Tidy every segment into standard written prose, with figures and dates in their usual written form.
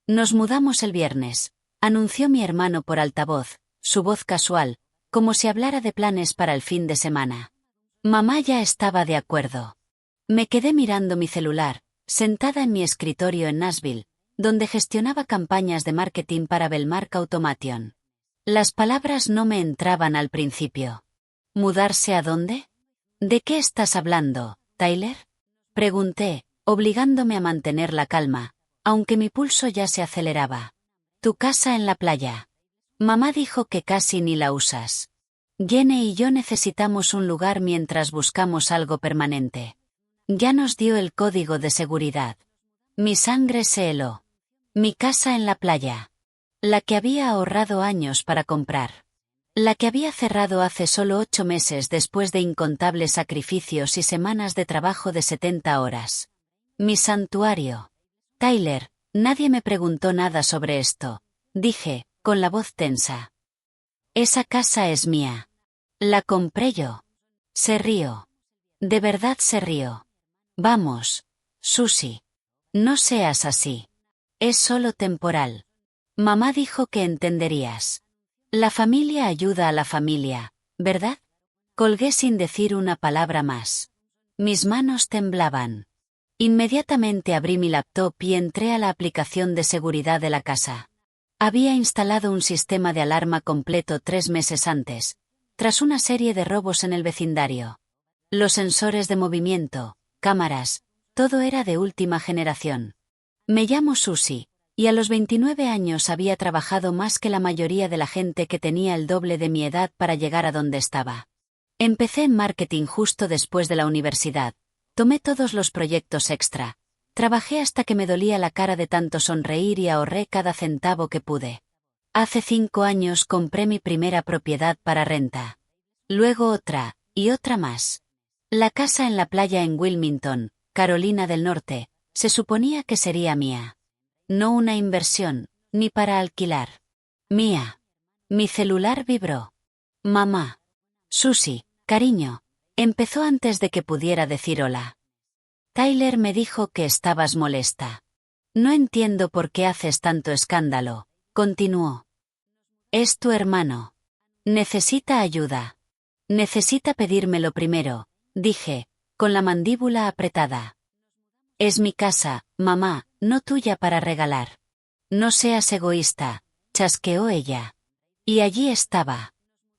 Nos mudamos el viernes, anunció mi hermano por altavoz, su voz casual, como si hablara de planes para el fin de semana. Mamá ya estaba de acuerdo. Me quedé mirando mi celular, sentada en mi escritorio en Nashville, donde gestionaba campañas de marketing para Belmark Automation. Las palabras no me entraban al principio. ¿Mudarse a dónde? ¿De qué estás hablando, Tyler? Pregunté, obligándome a mantener la calma, aunque mi pulso ya se aceleraba. Tu casa en la playa. Mamá dijo que casi ni la usas. Jenny y yo necesitamos un lugar mientras buscamos algo permanente. Ya nos dio el código de seguridad. Mi sangre se heló. Mi casa en la playa. La que había ahorrado años para comprar. La que había cerrado hace solo 8 meses después de incontables sacrificios y semanas de trabajo de 70 horas. Mi santuario. Tyler, nadie me preguntó nada sobre esto, dije, con la voz tensa. Esa casa es mía. La compré yo. Se rió. De verdad se rió. Vamos, Susie. No seas así. Es solo temporal. Mamá dijo que entenderías. La familia ayuda a la familia, ¿verdad? Colgué sin decir una palabra más. Mis manos temblaban. Inmediatamente abrí mi laptop y entré a la aplicación de seguridad de la casa. Había instalado un sistema de alarma completo 3 meses antes, tras una serie de robos en el vecindario. Los sensores de movimiento, cámaras, todo era de última generación. Me llamo Susie, y a los 29 años había trabajado más que la mayoría de la gente que tenía el doble de mi edad para llegar a donde estaba. Empecé en marketing justo después de la universidad. Tomé todos los proyectos extra. Trabajé hasta que me dolía la cara de tanto sonreír y ahorré cada centavo que pude. Hace 5 años compré mi primera propiedad para renta. Luego otra, y otra más. La casa en la playa en Wilmington, Carolina del Norte, se suponía que sería mía. No una inversión, ni para alquilar. Mía. Mi celular vibró. Mamá. Susie, cariño. Empezó antes de que pudiera decir hola. Tyler me dijo que estabas molesta. No entiendo por qué haces tanto escándalo, continuó. Es tu hermano. Necesita ayuda. Necesita pedírmelo primero, dije, con la mandíbula apretada. Es mi casa, mamá, no tuya para regalar. No seas egoísta, chasqueó ella. Y allí estaba.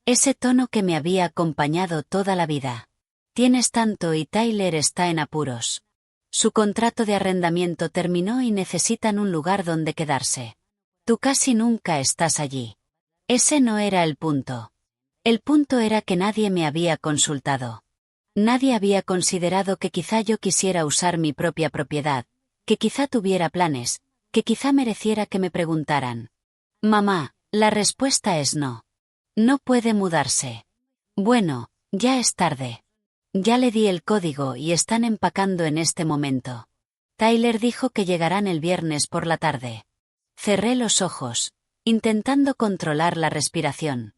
Ese tono que me había acompañado toda la vida. Tienes tanto y Tyler está en apuros. Su contrato de arrendamiento terminó y necesitan un lugar donde quedarse. Tú casi nunca estás allí. Ese no era el punto. El punto era que nadie me había consultado. Nadie había considerado que quizá yo quisiera usar mi propia propiedad, que quizá tuviera planes, que quizá mereciera que me preguntaran. Mamá, la respuesta es no. No puede mudarse. Bueno, ya es tarde. Ya le di el código y están empacando en este momento. Tyler dijo que llegarán el viernes por la tarde. Cerré los ojos, intentando controlar la respiración.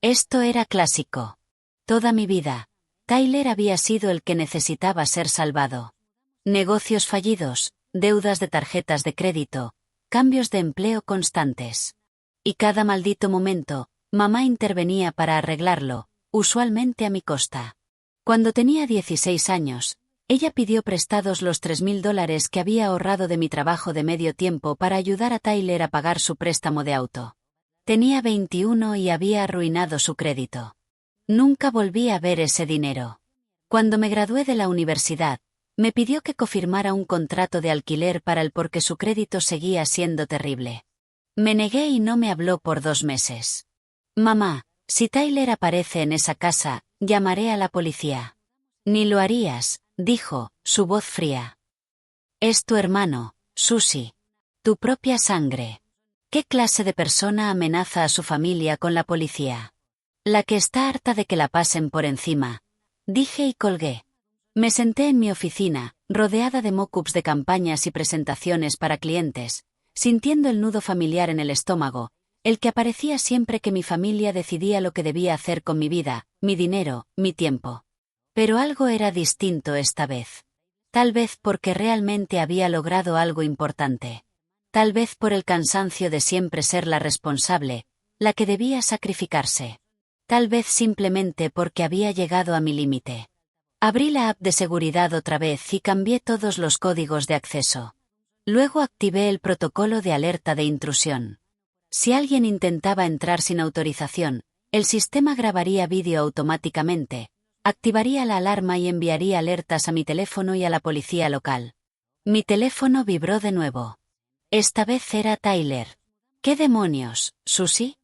Esto era clásico. Toda mi vida, Tyler había sido el que necesitaba ser salvado. Negocios fallidos, deudas de tarjetas de crédito, cambios de empleo constantes. Y cada maldito momento, mamá intervenía para arreglarlo, usualmente a mi costa. Cuando tenía 16 años, ella pidió prestados los $3,000 que había ahorrado de mi trabajo de medio tiempo para ayudar a Tyler a pagar su préstamo de auto. Tenía 21 y había arruinado su crédito. Nunca volví a ver ese dinero. Cuando me gradué de la universidad, me pidió que cofirmara un contrato de alquiler para él porque su crédito seguía siendo terrible. Me negué y no me habló por 2 meses. Mamá, si Tyler aparece en esa casa, llamaré a la policía. Ni lo harías, dijo, su voz fría. Es tu hermano, Susie. Tu propia sangre. ¿Qué clase de persona amenaza a su familia con la policía? La que está harta de que la pasen por encima. Dije y colgué. Me senté en mi oficina, rodeada de mock-ups de campañas y presentaciones para clientes, sintiendo el nudo familiar en el estómago, el que aparecía siempre que mi familia decidía lo que debía hacer con mi vida, mi dinero, mi tiempo. Pero algo era distinto esta vez. Tal vez porque realmente había logrado algo importante. Tal vez por el cansancio de siempre ser la responsable, la que debía sacrificarse. Tal vez simplemente porque había llegado a mi límite. Abrí la app de seguridad otra vez y cambié todos los códigos de acceso. Luego activé el protocolo de alerta de intrusión. Si alguien intentaba entrar sin autorización, el sistema grabaría vídeo automáticamente, activaría la alarma y enviaría alertas a mi teléfono y a la policía local. Mi teléfono vibró de nuevo. Esta vez era Tyler. ¿Qué demonios, Susie?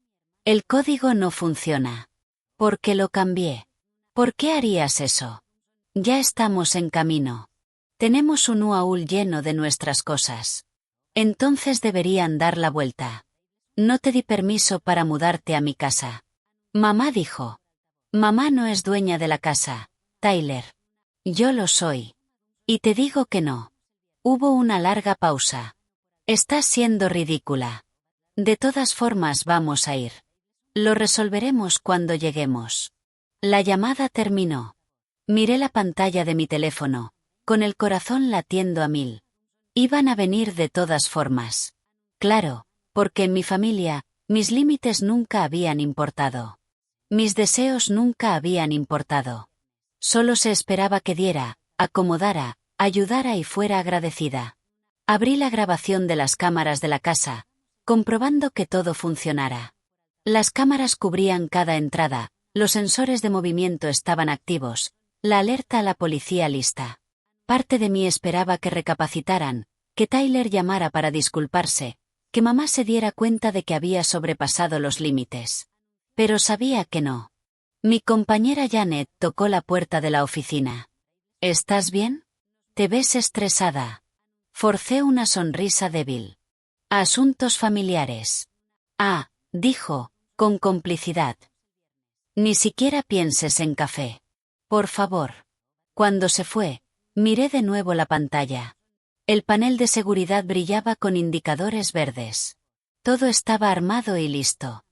El código no funciona. ¿Por qué lo cambié? ¿Por qué harías eso? Ya estamos en camino. Tenemos un UAU lleno de nuestras cosas. Entonces deberían dar la vuelta. No te di permiso para mudarte a mi casa. Mamá dijo. Mamá no es dueña de la casa, Tyler. Yo lo soy. Y te digo que no. Hubo una larga pausa. Estás siendo ridícula. De todas formas vamos a ir. Lo resolveremos cuando lleguemos. La llamada terminó. Miré la pantalla de mi teléfono, con el corazón latiendo a 1000. Iban a venir de todas formas. Claro, porque en mi familia, mis límites nunca habían importado. Mis deseos nunca habían importado. Solo se esperaba que diera, acomodara, ayudara y fuera agradecida. Abrí la grabación de las cámaras de la casa, comprobando que todo funcionara. Las cámaras cubrían cada entrada, los sensores de movimiento estaban activos, la alerta a la policía lista. Parte de mí esperaba que recapacitaran, que Tyler llamara para disculparse, que mamá se diera cuenta de que había sobrepasado los límites. Pero sabía que no. Mi compañera Janet tocó la puerta de la oficina. ¿Estás bien? Te ves estresada. Forcé una sonrisa débil. Asuntos familiares. Ah, dijo, con complicidad. Ni siquiera pienses en café. Por favor. Cuando se fue, miré de nuevo la pantalla. El panel de seguridad brillaba con indicadores verdes. Todo estaba armado y listo.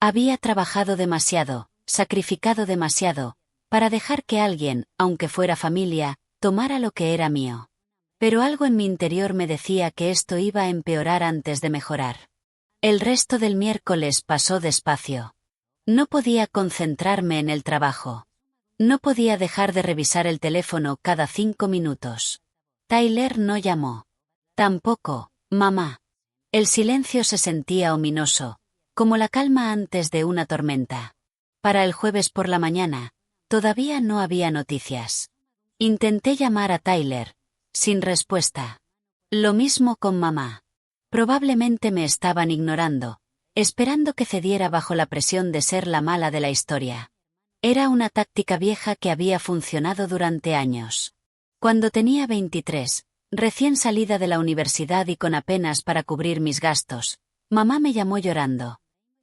Había trabajado demasiado, sacrificado demasiado, para dejar que alguien, aunque fuera familia, tomara lo que era mío. Pero algo en mi interior me decía que esto iba a empeorar antes de mejorar. El resto del miércoles pasó despacio. No podía concentrarme en el trabajo. No podía dejar de revisar el teléfono cada 5 minutos. Tyler no llamó. Tampoco, mamá. El silencio se sentía ominoso, como la calma antes de una tormenta. Para el jueves por la mañana, todavía no había noticias. Intenté llamar a Tyler, sin respuesta. Lo mismo con mamá. Probablemente me estaban ignorando, esperando que cediera bajo la presión de ser la mala de la historia. Era una táctica vieja que había funcionado durante años. Cuando tenía 23, recién salida de la universidad y con apenas para cubrir mis gastos, mamá me llamó llorando.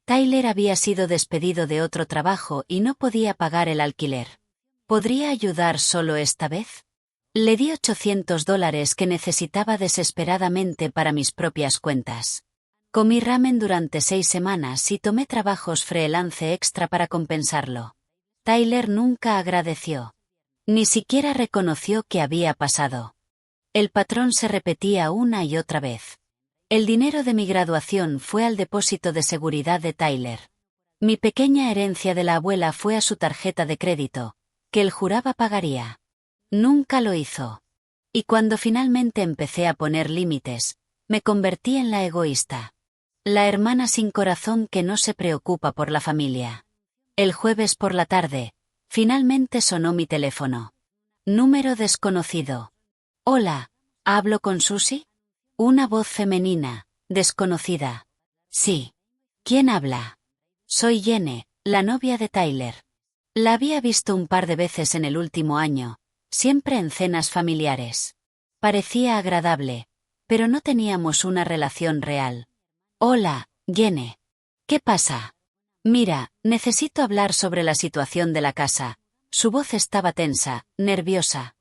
Tyler había sido despedido de otro trabajo y no podía pagar el alquiler. ¿Podría ayudar solo esta vez? Le di $800 que necesitaba desesperadamente para mis propias cuentas. Comí ramen durante 6 semanas y tomé trabajos freelance extra para compensarlo. Tyler nunca agradeció. Ni siquiera reconoció que había pasado. El patrón se repetía una y otra vez. El dinero de mi graduación fue al depósito de seguridad de Tyler. Mi pequeña herencia de la abuela fue a su tarjeta de crédito, que él juraba pagaría. Nunca lo hizo. Y cuando finalmente empecé a poner límites, me convertí en la egoísta. La hermana sin corazón que no se preocupa por la familia. El jueves por la tarde, finalmente sonó mi teléfono. Número desconocido. Hola, ¿hablo con Susie? Una voz femenina, desconocida. Sí. ¿Quién habla? Soy Jenny, la novia de Tyler. La había visto un par de veces en el último año, siempre en cenas familiares. Parecía agradable, pero no teníamos una relación real. Hola, Jenny. ¿Qué pasa? Mira, necesito hablar sobre la situación de la casa. Su voz estaba tensa, nerviosa.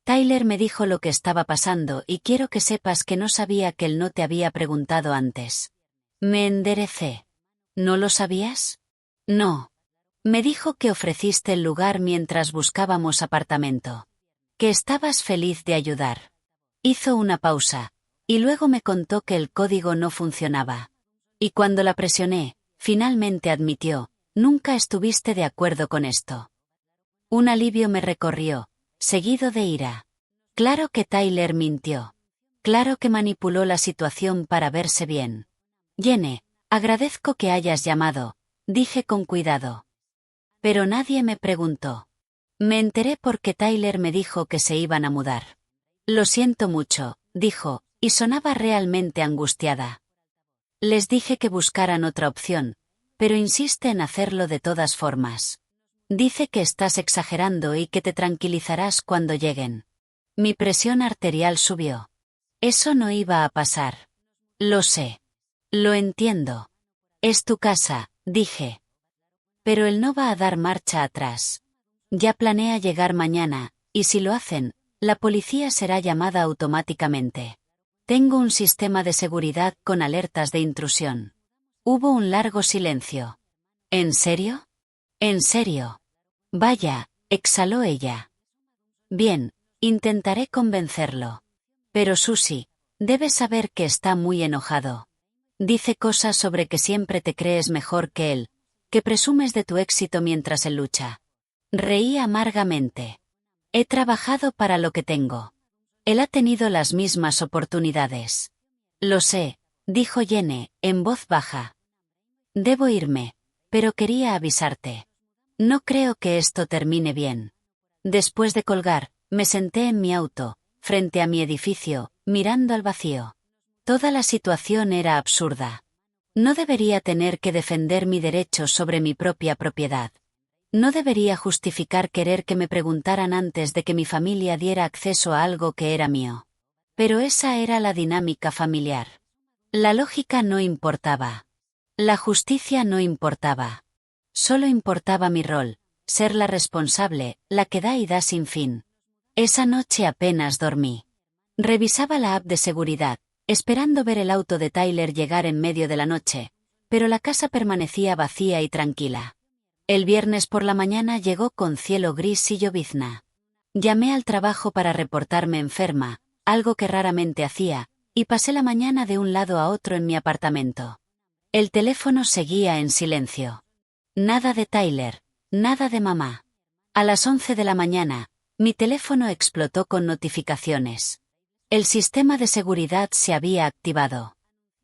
Tyler me dijo lo que estaba pasando y quiero que sepas que no sabía que él no te había preguntado antes. Me enderecé. ¿No lo sabías? No. Me dijo que ofreciste el lugar mientras buscábamos apartamento. Que estabas feliz de ayudar. Hizo una pausa, Y luego me contó que el código no funcionaba. Y cuando la presioné, finalmente admitió, nunca estuviste de acuerdo con esto. Un alivio me recorrió, seguido de ira. Claro que Tyler mintió. Claro que manipuló la situación para verse bien. Jenny, agradezco que hayas llamado, dije con cuidado. Pero nadie me preguntó. Me enteré porque Tyler me dijo que se iban a mudar. Lo siento mucho, dijo, y sonaba realmente angustiada. Les dije que buscaran otra opción, pero insiste en hacerlo de todas formas. Dice que estás exagerando y que te tranquilizarás cuando lleguen. Mi presión arterial subió. Eso no iba a pasar. Lo sé. Lo entiendo. Es tu casa, dije. Pero él no va a dar marcha atrás. Ya planea llegar mañana, y si lo hacen, la policía será llamada automáticamente. Tengo un sistema de seguridad con alertas de intrusión. Hubo un largo silencio. ¿En serio? ¿En serio? Vaya, exhaló ella. Bien, intentaré convencerlo. Pero Susie, debes saber que está muy enojado. Dice cosas sobre que siempre te crees mejor que él, que presumes de tu éxito mientras él lucha. Reí amargamente. He trabajado para lo que tengo. Él ha tenido las mismas oportunidades. Lo sé, dijo Jenny, en voz baja. Debo irme, pero quería avisarte. No creo que esto termine bien. Después de colgar, me senté en mi auto, frente a mi edificio, mirando al vacío. Toda la situación era absurda. No debería tener que defender mi derecho sobre mi propia propiedad. No debería justificar querer que me preguntaran antes de que mi familia diera acceso a algo que era mío. Pero esa era la dinámica familiar. La lógica no importaba. La justicia no importaba. Solo importaba mi rol, ser la responsable, la que da y da sin fin. Esa noche apenas dormí. Revisaba la app de seguridad, esperando ver el auto de Tyler llegar en medio de la noche, pero la casa permanecía vacía y tranquila. El viernes por la mañana llegó con cielo gris y llovizna. Llamé al trabajo para reportarme enferma, algo que raramente hacía, y pasé la mañana de un lado a otro en mi apartamento. El teléfono seguía en silencio. Nada de Tyler, nada de mamá. A las 11 de la mañana, mi teléfono explotó con notificaciones. El sistema de seguridad se había activado.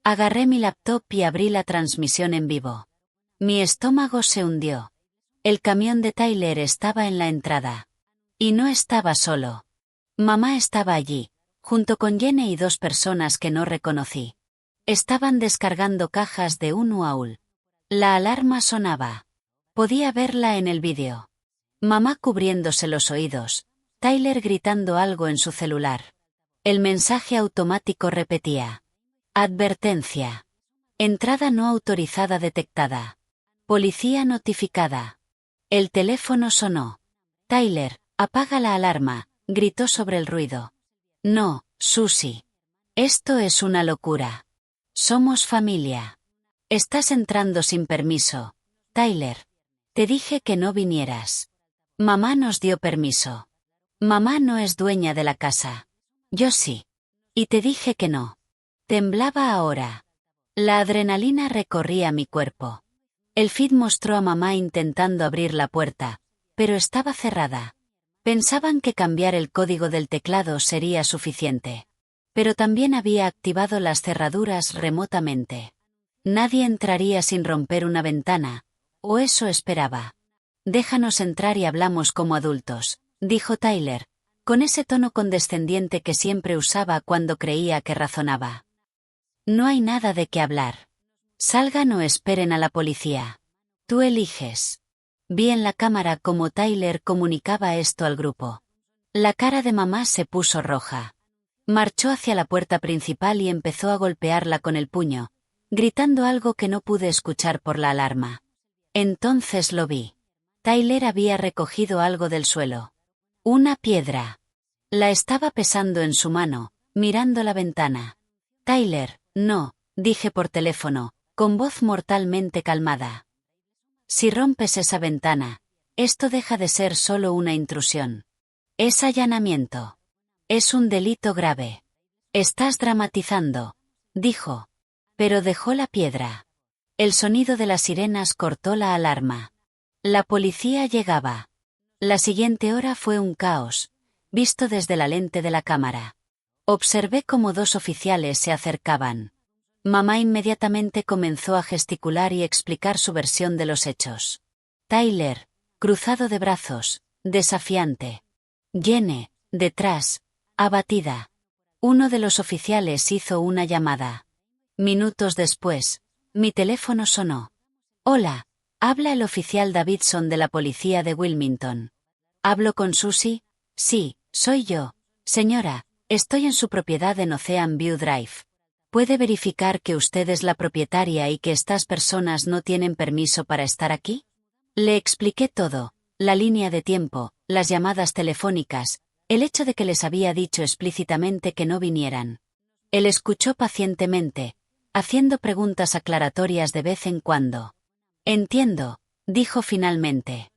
Agarré mi laptop y abrí la transmisión en vivo. Mi estómago se hundió. El camión de Tyler estaba en la entrada. Y no estaba solo. Mamá estaba allí, junto con Jenny y dos personas que no reconocí. Estaban descargando cajas de un UAUL. La alarma sonaba. Podía verla en el vídeo. Mamá cubriéndose los oídos, Tyler gritando algo en su celular. El mensaje automático repetía. Advertencia. Entrada no autorizada detectada. Policía notificada. El teléfono sonó. Tyler, apaga la alarma, gritó sobre el ruido. No, Susie. Esto es una locura. Somos familia. Estás entrando sin permiso. Tyler. Te dije que no vinieras. Mamá nos dio permiso. Mamá no es dueña de la casa. Yo sí. Y te dije que no. Temblaba ahora. La adrenalina recorría mi cuerpo. El feed mostró a mamá intentando abrir la puerta, pero estaba cerrada. Pensaban que cambiar el código del teclado sería suficiente. Pero también había activado las cerraduras remotamente. Nadie entraría sin romper una ventana, o eso esperaba. Déjanos entrar y hablamos como adultos, dijo Tyler, con ese tono condescendiente que siempre usaba cuando creía que razonaba. No hay nada de qué hablar. Salgan o esperen a la policía. Tú eliges. Vi en la cámara cómo Tyler comunicaba esto al grupo. La cara de mamá se puso roja. Marchó hacia la puerta principal y empezó a golpearla con el puño, gritando algo que no pude escuchar por la alarma. Entonces lo vi. Tyler había recogido algo del suelo. Una piedra. La estaba pesando en su mano, mirando la ventana. Tyler, no, dije por teléfono, con voz mortalmente calmada. Si rompes esa ventana, esto deja de ser solo una intrusión. Es allanamiento. Es un delito grave. Estás dramatizando, dijo. Pero dejó la piedra. El sonido de las sirenas cortó la alarma. La policía llegaba. La siguiente hora fue un caos, visto desde la lente de la cámara. Observé cómo dos oficiales se acercaban. Mamá inmediatamente comenzó a gesticular y explicar su versión de los hechos. Tyler, cruzado de brazos, desafiante. Jenny, detrás, abatida. Uno de los oficiales hizo una llamada. Minutos después, mi teléfono sonó. Hola, habla el oficial Davidson de la policía de Wilmington. ¿Hablo con Susie? Sí, soy yo. Señora, estoy en su propiedad en Ocean View Drive. ¿Puede verificar que usted es la propietaria y que estas personas no tienen permiso para estar aquí? Le expliqué todo, la línea de tiempo, las llamadas telefónicas, el hecho de que les había dicho explícitamente que no vinieran. Él escuchó pacientemente, haciendo preguntas aclaratorias de vez en cuando. Entiendo, dijo finalmente.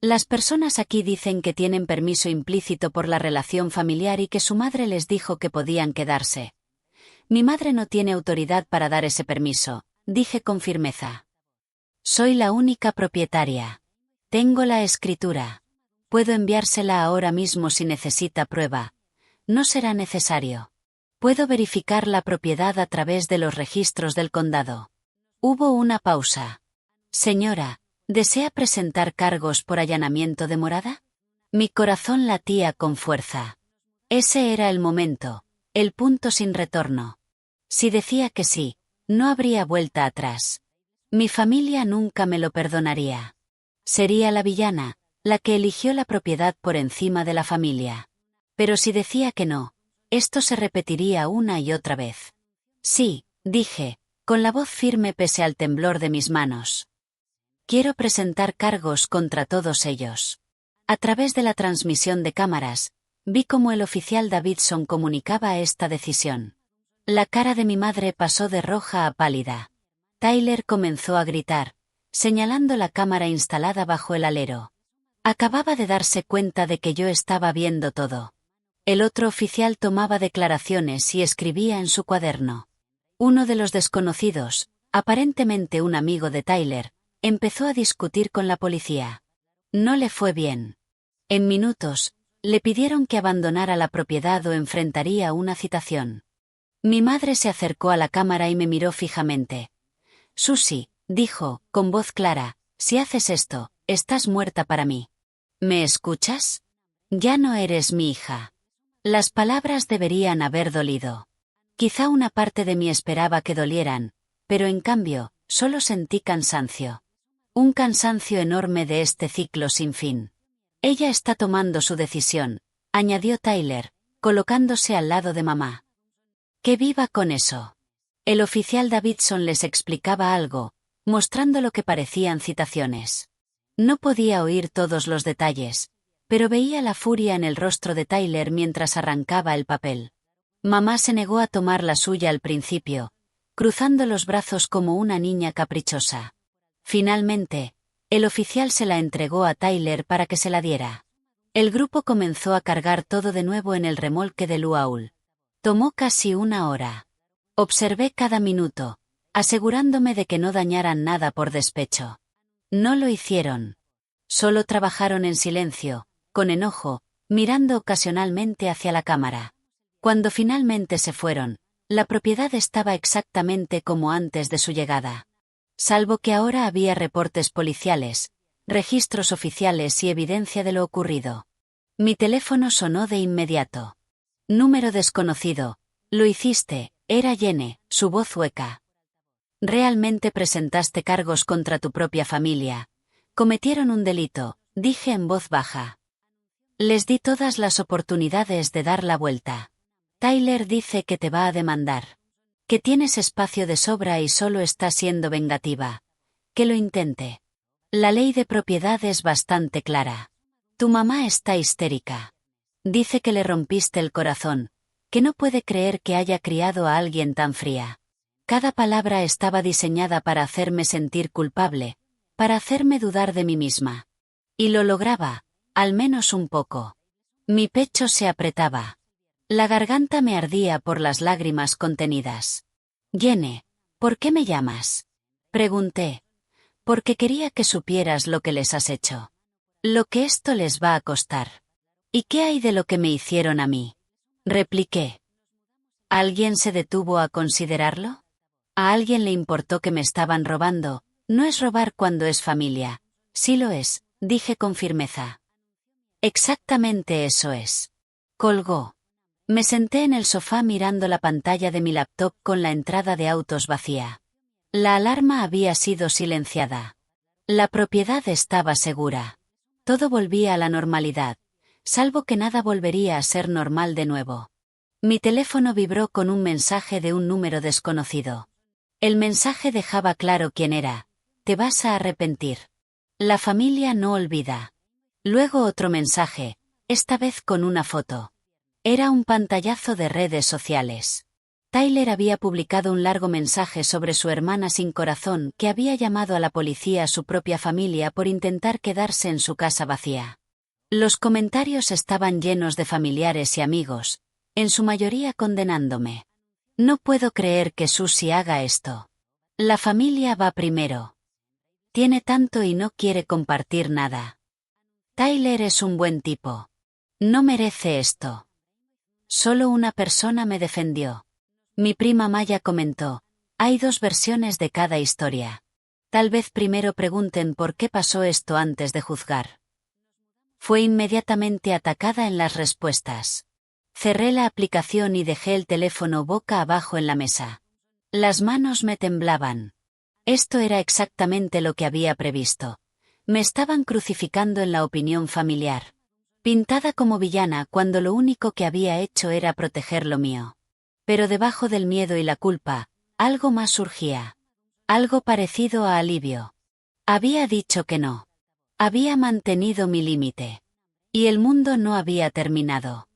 Las personas aquí dicen que tienen permiso implícito por la relación familiar y que su madre les dijo que podían quedarse. Mi madre no tiene autoridad para dar ese permiso, dije con firmeza. Soy la única propietaria. Tengo la escritura. Puedo enviársela ahora mismo si necesita prueba. No será necesario. Puedo verificar la propiedad a través de los registros del condado. Hubo una pausa. Señora, ¿desea presentar cargos por allanamiento de morada? Mi corazón latía con fuerza. Ese era el momento, el punto sin retorno. Si decía que sí, no habría vuelta atrás. Mi familia nunca me lo perdonaría. Sería la villana, la que eligió la propiedad por encima de la familia. Pero si decía que no, esto se repetiría una y otra vez. Sí, dije, con la voz firme pese al temblor de mis manos. Quiero presentar cargos contra todos ellos. A través de la transmisión de cámaras, vi cómo el oficial Davidson comunicaba esta decisión. La cara de mi madre pasó de roja a pálida. Tyler comenzó a gritar, señalando la cámara instalada bajo el alero. Acababa de darse cuenta de que yo estaba viendo todo. El otro oficial tomaba declaraciones y escribía en su cuaderno. Uno de los desconocidos, aparentemente un amigo de Tyler, empezó a discutir con la policía. No le fue bien. En minutos, le pidieron que abandonara la propiedad o enfrentaría una citación. Mi madre se acercó a la cámara y me miró fijamente. Susie, dijo, con voz clara, si haces esto, estás muerta para mí. ¿Me escuchas? Ya no eres mi hija. Las palabras deberían haber dolido. Quizá una parte de mí esperaba que dolieran, pero en cambio, solo sentí cansancio. Un cansancio enorme de este ciclo sin fin. Ella está tomando su decisión, añadió Tyler, colocándose al lado de mamá. Que viva con eso. El oficial Davidson les explicaba algo, mostrando lo que parecían citaciones. No podía oír todos los detalles, pero veía la furia en el rostro de Tyler mientras arrancaba el papel. Mamá se negó a tomar la suya al principio, cruzando los brazos como una niña caprichosa. Finalmente, el oficial se la entregó a Tyler para que se la diera. El grupo comenzó a cargar todo de nuevo en el remolque de Luaul. Tomó casi una hora. Observé cada minuto, asegurándome de que no dañaran nada por despecho. No lo hicieron. Solo trabajaron en silencio, con enojo, mirando ocasionalmente hacia la cámara. Cuando finalmente se fueron, la propiedad estaba exactamente como antes de su llegada. Salvo que ahora había reportes policiales, registros oficiales y evidencia de lo ocurrido. Mi teléfono sonó de inmediato. Número desconocido. Lo hiciste, era Jenny, su voz hueca. Realmente presentaste cargos contra tu propia familia. Cometieron un delito, dije en voz baja. Les di todas las oportunidades de dar la vuelta. Tyler dice que te va a demandar. Que tienes espacio de sobra y solo está siendo vengativa. Que lo intente. La ley de propiedad es bastante clara. Tu mamá está histérica. Dice que le rompiste el corazón, que no puede creer que haya criado a alguien tan fría. Cada palabra estaba diseñada para hacerme sentir culpable, para hacerme dudar de mí misma. Y lo lograba, al menos un poco. Mi pecho se apretaba. La garganta me ardía por las lágrimas contenidas. Jenny, ¿por qué me llamas? Pregunté. Porque quería que supieras lo que les has hecho. Lo que esto les va a costar. ¿Y qué hay de lo que me hicieron a mí? Repliqué. ¿Alguien se detuvo a considerarlo? ¿A alguien le importó que me estaban robando? No es robar cuando es familia. Sí lo es, dije con firmeza. Exactamente eso es. Colgó. Me senté en el sofá mirando la pantalla de mi laptop con la entrada de autos vacía. La alarma había sido silenciada. La propiedad estaba segura. Todo volvía a la normalidad, salvo que nada volvería a ser normal de nuevo. Mi teléfono vibró con un mensaje de un número desconocido. El mensaje dejaba claro quién era. Te vas a arrepentir. La familia no olvida. Luego otro mensaje, esta vez con una foto. Era un pantallazo de redes sociales. Tyler había publicado un largo mensaje sobre su hermana sin corazón que había llamado a la policía a su propia familia por intentar quedarse en su casa vacía. Los comentarios estaban llenos de familiares y amigos, en su mayoría condenándome. No puedo creer que Susie haga esto. La familia va primero. Tiene tanto y no quiere compartir nada. Tyler es un buen tipo. No merece esto. Solo una persona me defendió. Mi prima Maya comentó, hay dos versiones de cada historia. Tal vez primero pregunten por qué pasó esto antes de juzgar. Fue inmediatamente atacada en las respuestas. Cerré la aplicación y dejé el teléfono boca abajo en la mesa. Las manos me temblaban. Esto era exactamente lo que había previsto. Me estaban crucificando en la opinión familiar. Pintada como villana cuando lo único que había hecho era proteger lo mío. Pero debajo del miedo y la culpa, algo más surgía. Algo parecido a alivio. Había dicho que no. Había mantenido mi límite. Y el mundo no había terminado.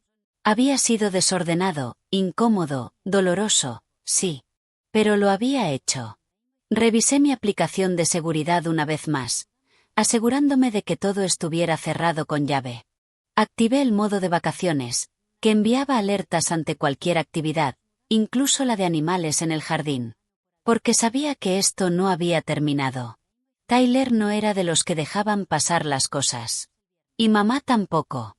Había sido desordenado, incómodo, doloroso, sí. Pero lo había hecho. Revisé mi aplicación de seguridad una vez más, asegurándome de que todo estuviera cerrado con llave. Activé el modo de vacaciones, que enviaba alertas ante cualquier actividad, incluso la de animales en el jardín. Porque sabía que esto no había terminado. Tyler no era de los que dejaban pasar las cosas. Y mamá tampoco.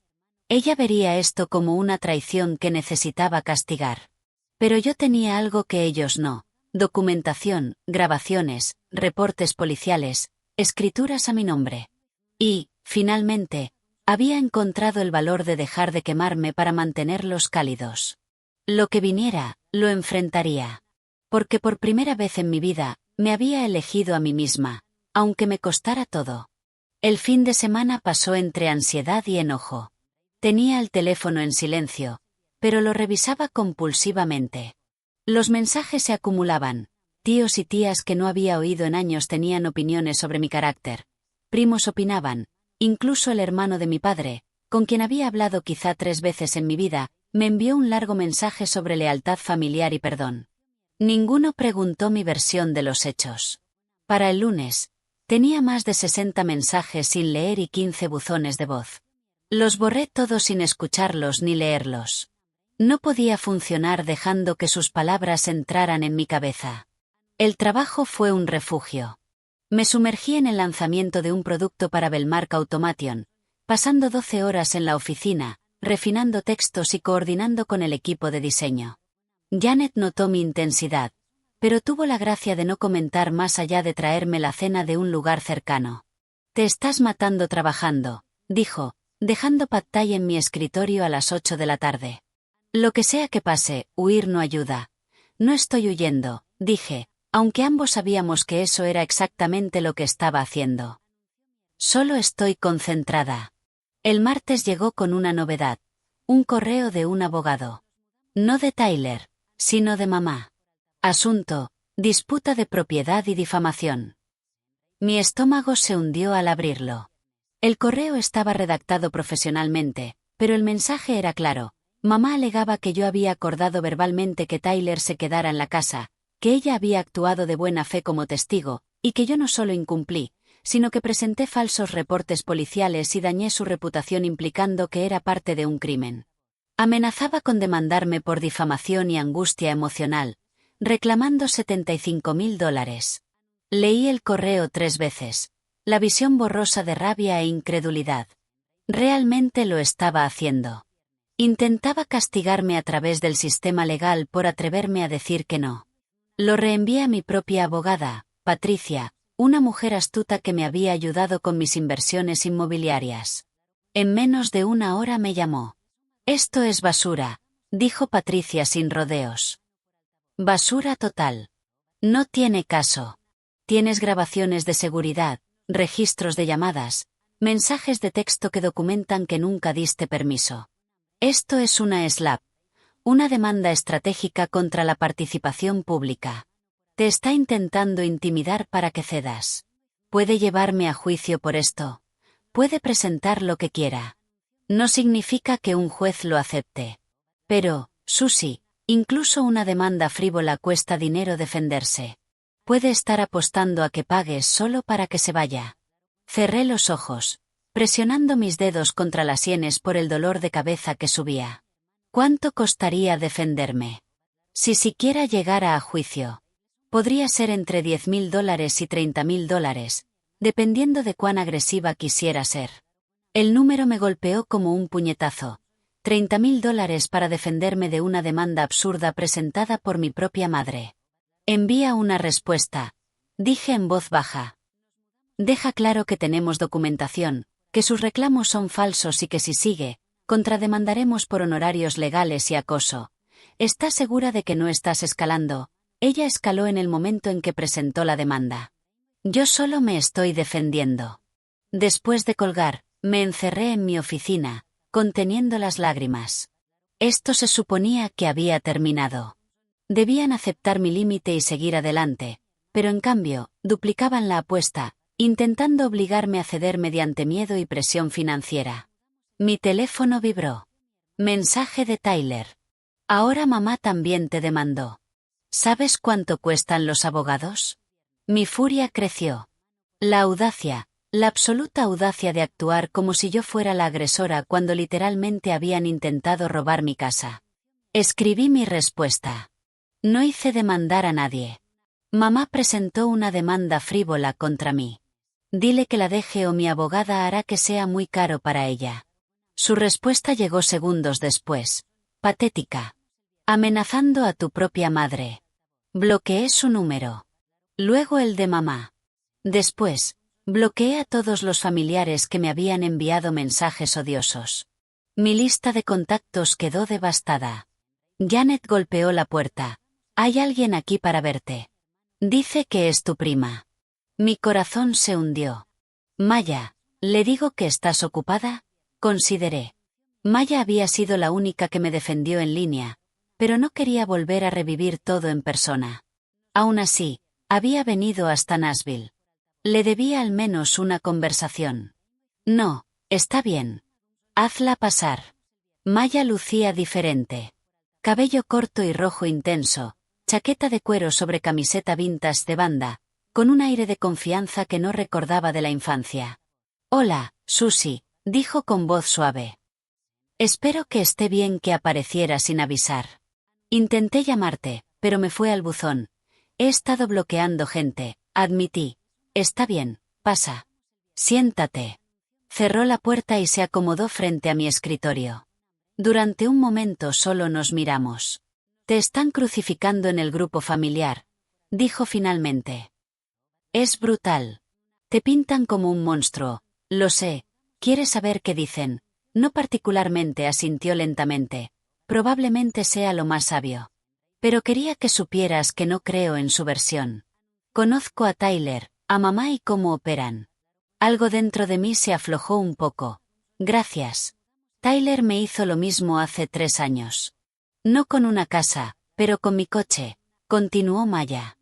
Ella vería esto como una traición que necesitaba castigar. Pero yo tenía algo que ellos no: documentación, grabaciones, reportes policiales, escrituras a mi nombre. Y, finalmente, había encontrado el valor de dejar de quemarme para mantenerlos cálidos. Lo que viniera, lo enfrentaría. Porque por primera vez en mi vida, me había elegido a mí misma, aunque me costara todo. El fin de semana pasó entre ansiedad y enojo. Tenía el teléfono en silencio, pero lo revisaba compulsivamente. Los mensajes se acumulaban. Tíos y tías que no había oído en años tenían opiniones sobre mi carácter. Primos opinaban. Incluso el hermano de mi padre, con quien había hablado quizá 3 veces en mi vida, me envió un largo mensaje sobre lealtad familiar y perdón. Ninguno preguntó mi versión de los hechos. Para el lunes, tenía más de 60 mensajes sin leer y 15 buzones de voz. Los borré todos sin escucharlos ni leerlos. No podía funcionar dejando que sus palabras entraran en mi cabeza. El trabajo fue un refugio. Me sumergí en el lanzamiento de un producto para Belmark Automation, pasando 12 horas en la oficina, refinando textos y coordinando con el equipo de diseño. Janet notó mi intensidad, pero tuvo la gracia de no comentar más allá de traerme la cena de un lugar cercano. Te estás matando trabajando, dijo, dejando pad thai en mi escritorio a las 8 de la tarde. Lo que sea que pase, huir no ayuda. No estoy huyendo, dije, aunque ambos sabíamos que eso era exactamente lo que estaba haciendo. Solo estoy concentrada. El martes llegó con una novedad. Un correo de un abogado. No de Tyler, sino de mamá. Asunto: disputa de propiedad y difamación. Mi estómago se hundió al abrirlo. El correo estaba redactado profesionalmente, pero el mensaje era claro. Mamá alegaba que yo había acordado verbalmente que Tyler se quedara en la casa, que ella había actuado de buena fe como testigo, y que yo no solo incumplí, sino que presenté falsos reportes policiales y dañé su reputación implicando que era parte de un crimen. Amenazaba con demandarme por difamación y angustia emocional, reclamando $75.000. Leí el correo 3 veces, la visión borrosa de rabia e incredulidad. Realmente lo estaba haciendo. Intentaba castigarme a través del sistema legal por atreverme a decir que no. Lo reenvié a mi propia abogada, Patricia, una mujer astuta que me había ayudado con mis inversiones inmobiliarias. En menos de una hora me llamó. «Esto es basura», dijo Patricia sin rodeos. «Basura total. No tiene caso. Tienes grabaciones de seguridad, registros de llamadas, mensajes de texto que documentan que nunca diste permiso. Esto es una SLAPP, una demanda estratégica contra la participación pública. Te está intentando intimidar para que cedas. Puede llevarme a juicio por esto. Puede presentar lo que quiera. No significa que un juez lo acepte. Pero, Susie, incluso una demanda frívola cuesta dinero defenderse. Puede estar apostando a que pagues solo para que se vaya». Cerré los ojos, presionando mis dedos contra las sienes por el dolor de cabeza que subía. ¿Cuánto costaría defenderme? Si siquiera llegara a juicio. Podría ser entre $10.000 y $30.000, dependiendo de cuán agresiva quisiera ser. El número me golpeó como un puñetazo. $30.000 para defenderme de una demanda absurda presentada por mi propia madre. Envía una respuesta, dije en voz baja. Deja claro que tenemos documentación, que sus reclamos son falsos y que si sigue, contrademandaremos por honorarios legales y acoso. ¿Estás segura de que no estás escalando? Ella escaló en el momento en que presentó la demanda. Yo solo me estoy defendiendo. Después de colgar, me encerré en mi oficina, conteniendo las lágrimas. Esto se suponía que había terminado. Debían aceptar mi límite y seguir adelante, pero en cambio, duplicaban la apuesta, intentando obligarme a ceder mediante miedo y presión financiera. Mi teléfono vibró. Mensaje de Tyler. «Ahora mamá también te demandó. ¿Sabes cuánto cuestan los abogados?» Mi furia creció. La audacia, la absoluta audacia de actuar como si yo fuera la agresora cuando literalmente habían intentado robar mi casa. Escribí mi respuesta. No hice demandar a nadie. Mamá presentó una demanda frívola contra mí. Dile que la deje o mi abogada hará que sea muy caro para ella. Su respuesta llegó segundos después. Patética. Amenazando a tu propia madre. Bloqueé su número. Luego el de mamá. Después, bloqueé a todos los familiares que me habían enviado mensajes odiosos. Mi lista de contactos quedó devastada. Janet golpeó la puerta. «Hay alguien aquí para verte. Dice que es tu prima». Mi corazón se hundió. «Maya, ¿le digo que estás ocupada?», consideré. Maya había sido la única que me defendió en línea, pero no quería volver a revivir todo en persona. Aún así, había venido hasta Nashville. Le debía al menos una conversación. «No, está bien. Hazla pasar». Maya lucía diferente. Cabello corto y rojo intenso, chaqueta de cuero sobre camiseta vintage de banda, con un aire de confianza que no recordaba de la infancia. «Hola, Susie», dijo con voz suave. «Espero que esté bien que apareciera sin avisar. Intenté llamarte, pero me fue al buzón. He estado bloqueando gente», admití. «Está bien, pasa. Siéntate». Cerró la puerta y se acomodó frente a mi escritorio. Durante un momento solo nos miramos. «Te están crucificando en el grupo familiar», dijo finalmente. «Es brutal. Te pintan como un monstruo, lo sé. ¿Quieres saber qué dicen?». No particularmente, asintió lentamente. «Probablemente sea lo más sabio. Pero quería que supieras que no creo en su versión. Conozco a Tyler, a mamá y cómo operan». Algo dentro de mí se aflojó un poco. «Gracias. Tyler me hizo lo mismo hace 3 años. No con una casa, pero con mi coche», continuó Maya.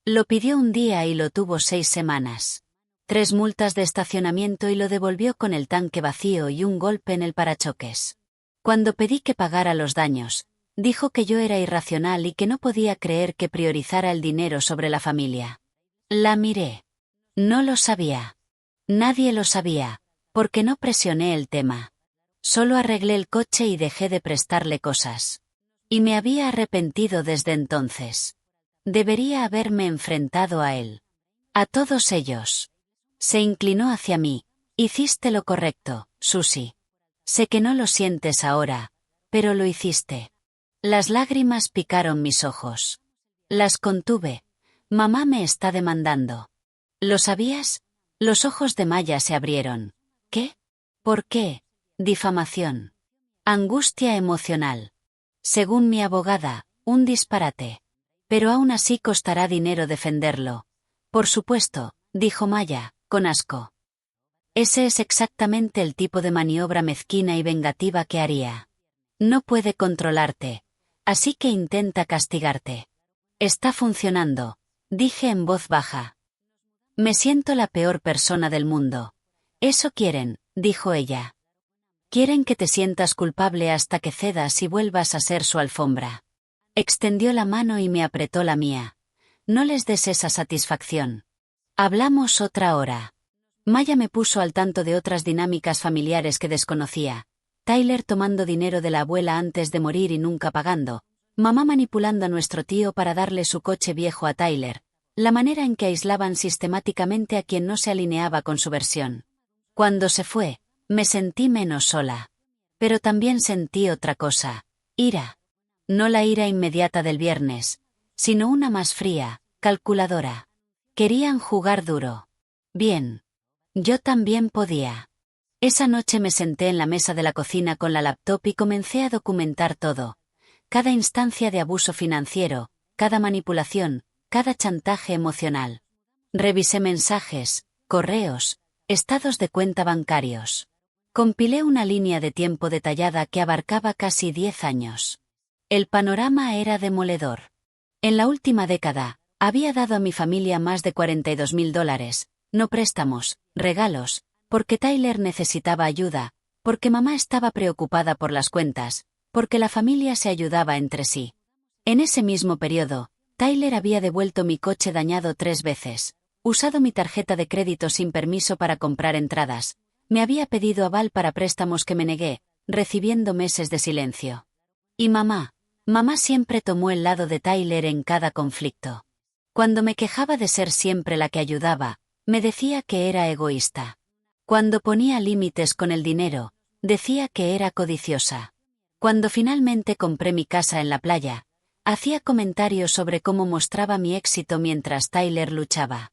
«Lo pidió un día y lo tuvo 6 semanas. 3 multas de estacionamiento y lo devolvió con el tanque vacío y un golpe en el parachoques. Cuando pedí que pagara los daños, dijo que yo era irracional y que no podía creer que priorizara el dinero sobre la familia». La miré. No lo sabía. Nadie lo sabía, porque no presioné el tema. Solo arreglé el coche y dejé de prestarle cosas. Y me había arrepentido desde entonces. Debería haberme enfrentado a él. A todos ellos. Se inclinó hacia mí. Hiciste lo correcto, Susie. Sé que no lo sientes ahora, pero lo hiciste. Las lágrimas picaron mis ojos. Las contuve. Mamá me está demandando. ¿Lo sabías? Los ojos de Maya se abrieron. ¿Qué? ¿Por qué? Difamación. Angustia emocional. Según mi abogada, un disparate. Pero aún así costará dinero defenderlo. Por supuesto, dijo Maya, con asco. Ese es exactamente el tipo de maniobra mezquina y vengativa que haría. No puede controlarte, así que intenta castigarte. Está funcionando, dije en voz baja. Me siento la peor persona del mundo. Eso quieren, dijo ella. Quieren que te sientas culpable hasta que cedas y vuelvas a ser su alfombra. Extendió la mano y me apretó la mía. No les des esa satisfacción. Hablamos otra hora. Maya me puso al tanto de otras dinámicas familiares que desconocía. Tyler tomando dinero de la abuela antes de morir y nunca pagando. Mamá manipulando a nuestro tío para darle su coche viejo a Tyler. La manera en que aislaban sistemáticamente a quien no se alineaba con su versión. Cuando se fue, me sentí menos sola. Pero también sentí otra cosa. Ira. No la ira inmediata del viernes, sino una más fría, calculadora. Querían jugar duro. Bien. Yo también podía. Esa noche me senté en la mesa de la cocina con la laptop y comencé a documentar todo. Cada instancia de abuso financiero, cada manipulación, cada chantaje emocional. Revisé mensajes, correos, estados de cuenta bancarios. Compilé una línea de tiempo detallada que abarcaba casi 10 años. El panorama era demoledor. En la última década, había dado a mi familia más de $42,000, no préstamos, regalos, porque Tyler necesitaba ayuda, porque mamá estaba preocupada por las cuentas, porque la familia se ayudaba entre sí. En ese mismo periodo, Tyler había devuelto mi coche dañado 3 veces, usado mi tarjeta de crédito sin permiso para comprar entradas, me había pedido aval para préstamos que me negué, recibiendo meses de silencio. Y mamá siempre tomó el lado de Tyler en cada conflicto. Cuando me quejaba de ser siempre la que ayudaba, me decía que era egoísta. Cuando ponía límites con el dinero, decía que era codiciosa. Cuando finalmente compré mi casa en la playa, hacía comentarios sobre cómo mostraba mi éxito mientras Tyler luchaba.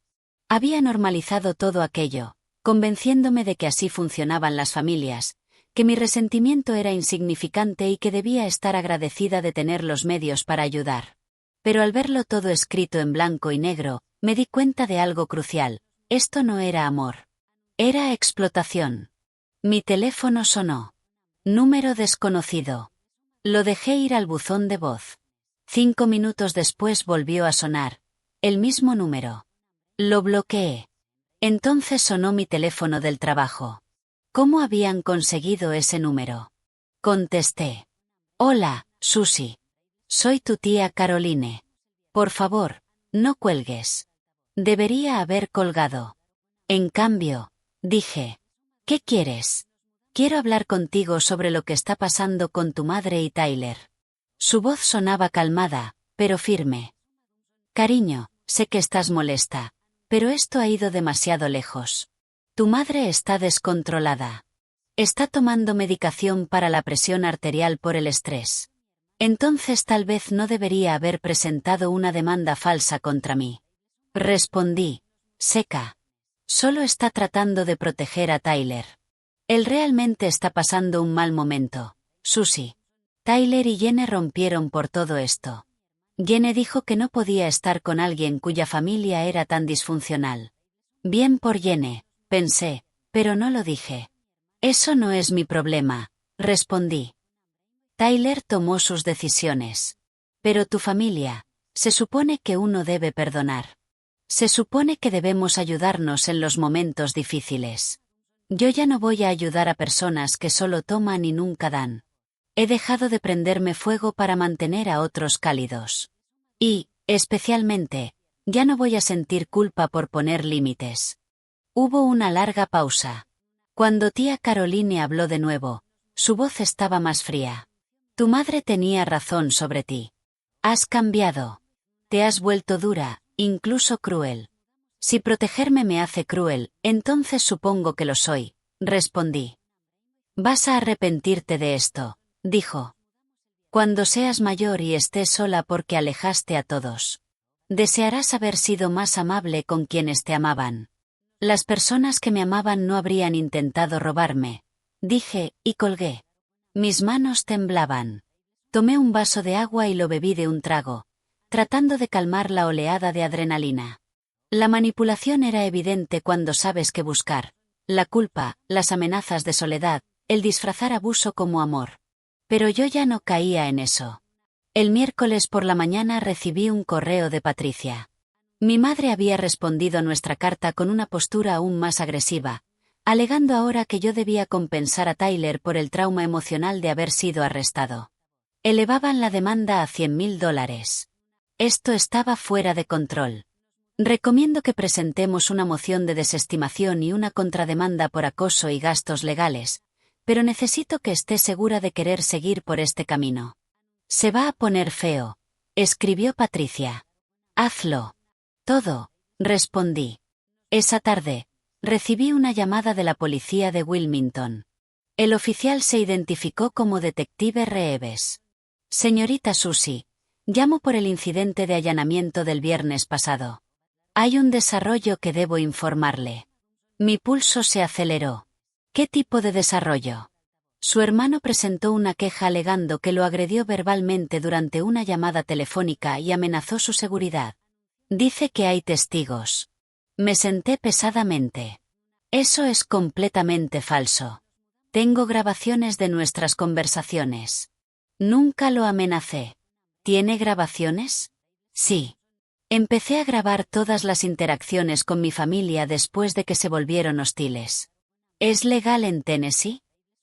Había normalizado todo aquello, convenciéndome de que así funcionaban las familias, que mi resentimiento era insignificante y que debía estar agradecida de tener los medios para ayudar. Pero al verlo todo escrito en blanco y negro, me di cuenta de algo crucial: esto no era amor. Era explotación. Mi teléfono sonó. Número desconocido. Lo dejé ir al buzón de voz. 5 minutos después volvió a sonar. El mismo número. Lo bloqueé. Entonces sonó mi teléfono del trabajo. ¿Cómo habían conseguido ese número? Contesté. Hola, Susie. Soy tu tía Caroline. Por favor, no cuelgues. Debería haber colgado. En cambio, dije. ¿Qué quieres? Quiero hablar contigo sobre lo que está pasando con tu madre y Tyler. Su voz sonaba calmada, pero firme. Cariño, sé que estás molesta, pero esto ha ido demasiado lejos. Tu madre está descontrolada. Está tomando medicación para la presión arterial por el estrés. Entonces tal vez no debería haber presentado una demanda falsa contra mí. Respondí, seca. Solo está tratando de proteger a Tyler. Él realmente está pasando un mal momento, Susie. Tyler y Jenny rompieron por todo esto. Jenny dijo que no podía estar con alguien cuya familia era tan disfuncional. Bien por Jenny, pensé, pero no lo dije. Eso no es mi problema, respondí. Tyler tomó sus decisiones. Pero tu familia, se supone que uno debe perdonar. Se supone que debemos ayudarnos en los momentos difíciles. Yo ya no voy a ayudar a personas que solo toman y nunca dan. He dejado de prenderme fuego para mantener a otros cálidos. Y, especialmente, ya no voy a sentir culpa por poner límites. Hubo una larga pausa. Cuando tía Caroline habló de nuevo, Su voz estaba más fría. Tu madre tenía razón sobre ti. Has cambiado. Te has vuelto dura, incluso cruel. Si protegerme me hace cruel, entonces supongo que lo soy, respondí. Vas a arrepentirte de esto, dijo. Cuando seas mayor y estés sola porque alejaste a todos. Desearás haber sido más amable con quienes te amaban. Las personas que me amaban no habrían intentado robarme, dije, y colgué. Mis manos temblaban. Tomé un vaso de agua y lo bebí de un trago, tratando de calmar la oleada de adrenalina. La manipulación era evidente cuando sabes qué buscar. La culpa, las amenazas de soledad, el disfrazar abuso como amor. Pero yo ya no caía en eso. El miércoles por la mañana recibí un correo de Patricia. Mi madre había respondido a nuestra carta con una postura aún más agresiva, alegando ahora que yo debía compensar a Tyler por el trauma emocional de haber sido arrestado. Elevaban la demanda a $100,000. Esto estaba fuera de control. Recomiendo que presentemos una moción de desestimación y una contrademanda por acoso y gastos legales, pero necesito que esté segura de querer seguir por este camino. Se va a poner feo, escribió Patricia. Hazlo. Todo, respondí. Esa tarde, recibí una llamada de la policía de Wilmington. El oficial se identificó como detective Reeves. Señorita Susie, llamo por el incidente de allanamiento del viernes pasado. Hay un desarrollo que debo informarle. Mi pulso se aceleró. ¿Qué tipo de desarrollo? Su hermano presentó una queja alegando que lo agredió verbalmente durante una llamada telefónica y amenazó su seguridad. Dice que hay testigos. Me senté pesadamente. Eso es completamente falso. Tengo grabaciones de nuestras conversaciones. Nunca lo amenacé. ¿Tiene grabaciones? Sí. Empecé a grabar todas las interacciones con mi familia después de que se volvieron hostiles. ¿Es legal en Tennessee?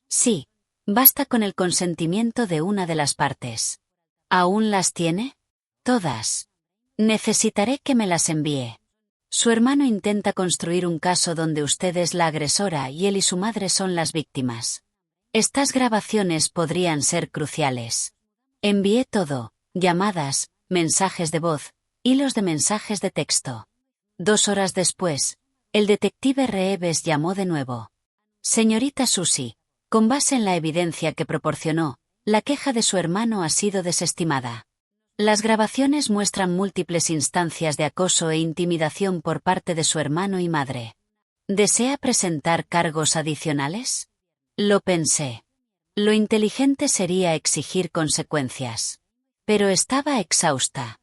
Sí. Basta con el consentimiento de una de las partes. ¿Aún las tiene? Todas. Necesitaré que me las envíe. Su hermano intenta construir un caso donde usted es la agresora y él y su madre son las víctimas. Estas grabaciones podrían ser cruciales. Envié todo, llamadas, mensajes de voz, hilos de mensajes de texto. 2 horas después, el detective Reeves llamó de nuevo. Señorita Susie, con base en la evidencia que proporcionó, la queja de su hermano ha sido desestimada. Las grabaciones muestran múltiples instancias de acoso e intimidación por parte de su hermano y madre. ¿Desea presentar cargos adicionales? Lo pensé. Lo inteligente sería exigir consecuencias. Pero estaba exhausta.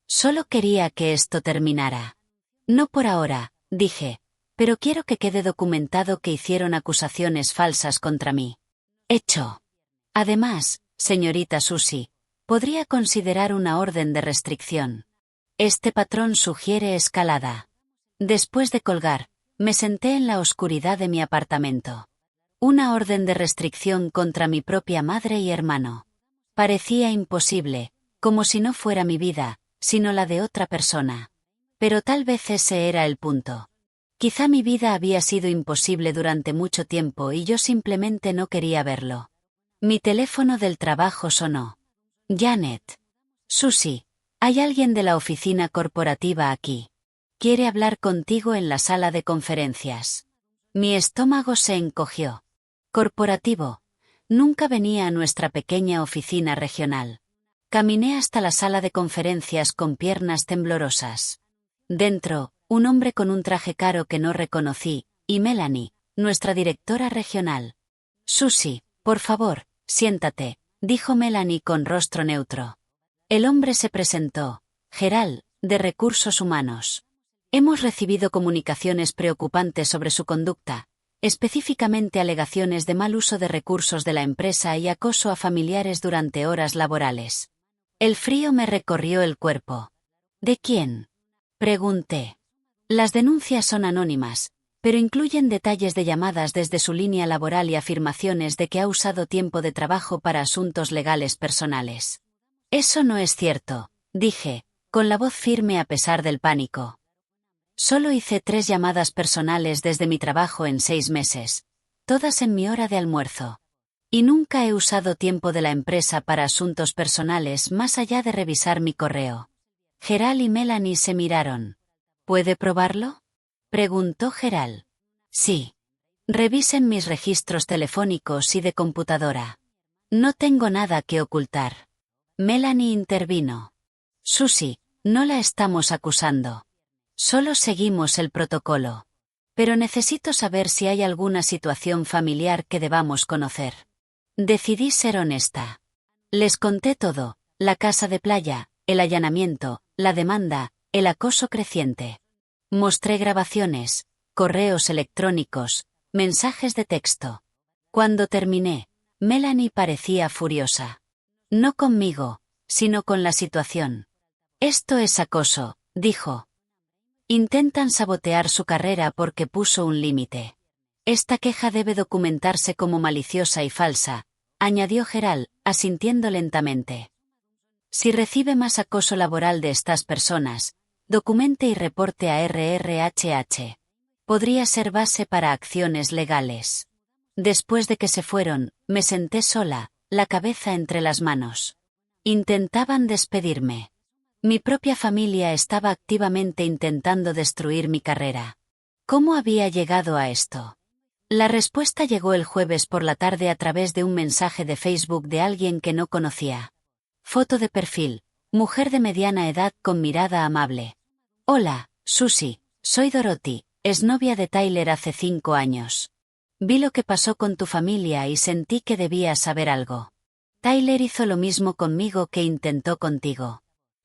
Solo quería que esto terminara. No por ahora, dije, pero quiero que quede documentado que hicieron acusaciones falsas contra mí. Hecho. Además, señorita Susie, podría considerar una orden de restricción. Este patrón sugiere escalada. Después de colgar, me senté en la oscuridad de mi apartamento. Una orden de restricción contra mi propia madre y hermano. Parecía imposible, como si no fuera mi vida, sino la de otra persona. Pero tal vez ese era el punto. Quizá mi vida había sido imposible durante mucho tiempo y yo simplemente no quería verlo. Mi teléfono del trabajo sonó. Janet. Susie, hay alguien de la oficina corporativa aquí. Quiere hablar contigo en la sala de conferencias. Mi estómago se encogió. Corporativo. Nunca venía a nuestra pequeña oficina regional. Caminé hasta la sala de conferencias con piernas temblorosas. Dentro, un hombre con un traje caro que no reconocí, y Melanie, nuestra directora regional. Susie, por favor, siéntate, dijo Melanie con rostro neutro. El hombre se presentó. Gerald, de Recursos Humanos. Hemos recibido comunicaciones preocupantes sobre su conducta, específicamente alegaciones de mal uso de recursos de la empresa y acoso a familiares durante horas laborales. El frío me recorrió el cuerpo. ¿De quién? Pregunté. Las denuncias son anónimas, pero incluyen detalles de llamadas desde su línea laboral y afirmaciones de que ha usado tiempo de trabajo para asuntos legales personales. Eso no es cierto, dije, con la voz firme a pesar del pánico. Solo hice 3 llamadas personales desde mi trabajo en 6 meses, todas en mi hora de almuerzo. Y nunca he usado tiempo de la empresa para asuntos personales más allá de revisar mi correo. Gerald y Melanie se miraron. ¿Puede probarlo?, preguntó Gerald. Sí. Revisen mis registros telefónicos y de computadora. No tengo nada que ocultar. Melanie intervino. Susie, no la estamos acusando. Solo seguimos el protocolo. Pero necesito saber si hay alguna situación familiar que debamos conocer. Decidí ser honesta. Les conté todo: la casa de playa, el allanamiento, la demanda, el acoso creciente. Mostré grabaciones, correos electrónicos, mensajes de texto. Cuando terminé, Melanie parecía furiosa. No conmigo, sino con la situación. Esto es acoso, dijo. Intentan sabotear su carrera porque puso un límite. Esta queja debe documentarse como maliciosa y falsa, añadió Gerald, asintiendo lentamente. Si recibe más acoso laboral de estas personas, documente y reporte a RRHH. Podría ser base para acciones legales. Después de que se fueron, me senté sola, la cabeza entre las manos. Intentaban despedirme. Mi propia familia estaba activamente intentando destruir mi carrera. ¿Cómo había llegado a esto? La respuesta llegó el jueves por la tarde a través de un mensaje de Facebook de alguien que no conocía. Foto de perfil: mujer de mediana edad con mirada amable. Hola, Susie, soy Dorothy, exnovia de Tyler hace 5 años. Vi lo que pasó con tu familia y sentí que debía saber algo. Tyler hizo lo mismo conmigo que intentó contigo.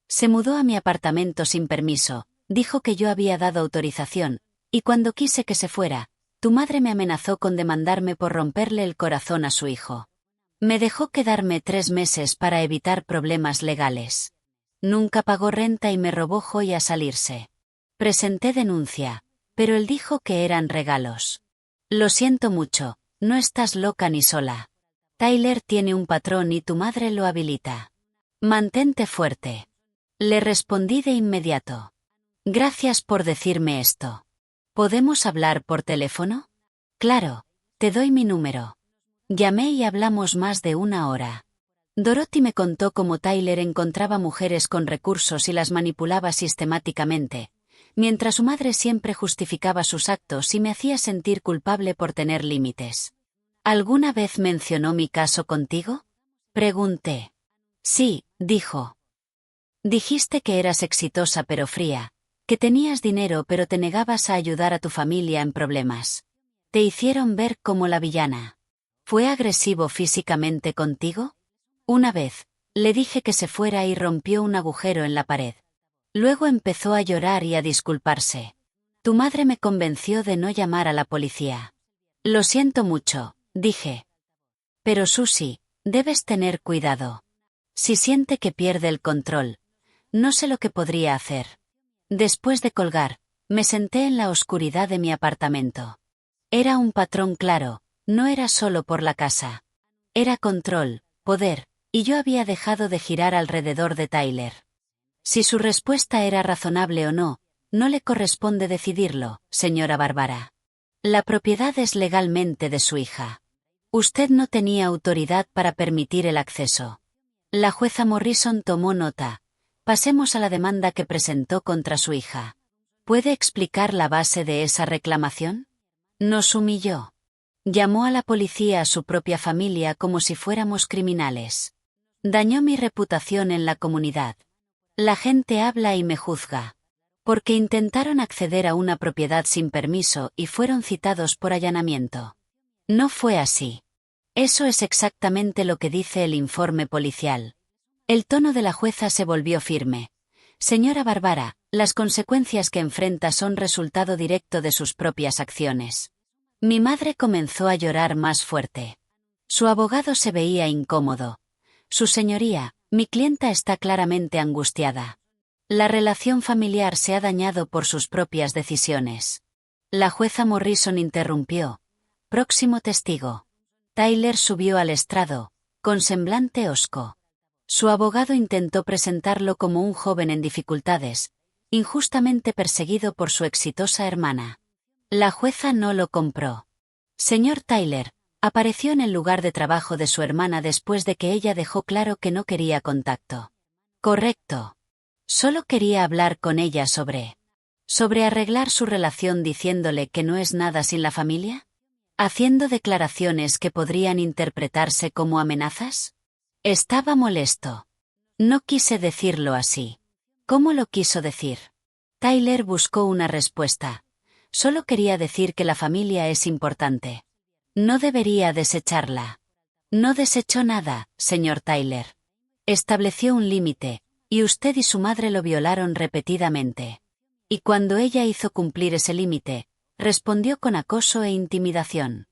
Se mudó a mi apartamento sin permiso, dijo que yo había dado autorización, y cuando quise que se fuera, tu madre me amenazó con demandarme por romperle el corazón a su hijo. Me dejó quedarme 3 meses para evitar problemas legales. Nunca pagó renta y me robó joyas al irse. Presenté denuncia, pero él dijo que eran regalos. Lo siento mucho, no estás loca ni sola. Tyler tiene un patrón y tu madre lo habilita. Mantente fuerte. Le respondí de inmediato. Gracias por decirme esto. ¿Podemos hablar por teléfono? Claro, te doy mi número. Llamé y hablamos más de 1 hora. Dorothy me contó cómo Tyler encontraba mujeres con recursos y las manipulaba sistemáticamente, mientras su madre siempre justificaba sus actos y me hacía sentir culpable por tener límites. ¿Alguna vez mencionó mi caso contigo?, pregunté. Sí, dijo. Dijiste que eras exitosa pero fría, que tenías dinero pero te negabas a ayudar a tu familia en problemas. Te hicieron ver como la villana. ¿Fue agresivo físicamente contigo? Una vez, le dije que se fuera y rompió un agujero en la pared. Luego empezó a llorar y a disculparse. Tu madre me convenció de no llamar a la policía. Lo siento mucho, dije. Pero Susie, debes tener cuidado. Si siente que pierde el control, no sé lo que podría hacer. Después de colgar, me senté en la oscuridad de mi apartamento. Era un patrón claro, no era solo por la casa. Era control, poder, y yo había dejado de girar alrededor de Tyler. Si su respuesta era razonable o no, no le corresponde decidirlo, señora Barbara. La propiedad es legalmente de su hija. Usted no tenía autoridad para permitir el acceso. La jueza Morrison tomó nota. Pasemos a la demanda que presentó contra su hija. ¿Puede explicar la base de esa reclamación? Nos humilló. Llamó a la policía a su propia familia como si fuéramos criminales. Dañó mi reputación en la comunidad. La gente habla y me juzga. Porque intentaron acceder a una propiedad sin permiso y fueron citados por allanamiento. No fue así. Eso es exactamente lo que dice el informe policial. El tono de la jueza se volvió firme. Señora Barbara, las consecuencias que enfrenta son resultado directo de sus propias acciones. Mi madre comenzó a llorar más fuerte. Su abogado se veía incómodo. Su señoría, mi clienta está claramente angustiada. La relación familiar se ha dañado por sus propias decisiones. La jueza Morrison interrumpió. Próximo testigo. Tyler subió al estrado, con semblante hosco. Su abogado intentó presentarlo como un joven en dificultades, injustamente perseguido por su exitosa hermana. La jueza no lo compró. Señor Tyler, Apareció en el lugar de trabajo de su hermana después de que ella dejó claro que no quería contacto. Correcto. Solo quería hablar con ella sobre arreglar su relación diciéndole que no es nada sin la familia. ¿Haciendo declaraciones que podrían interpretarse como amenazas? Estaba molesto. No quise decirlo así. ¿Cómo lo quiso decir? Tyler buscó una respuesta. Solo quería decir que la familia es importante. No debería desecharla. No desechó nada, señor Tyler. Estableció un límite, y usted y su madre lo violaron repetidamente. Y cuando ella hizo cumplir ese límite, respondió con acoso e intimidación.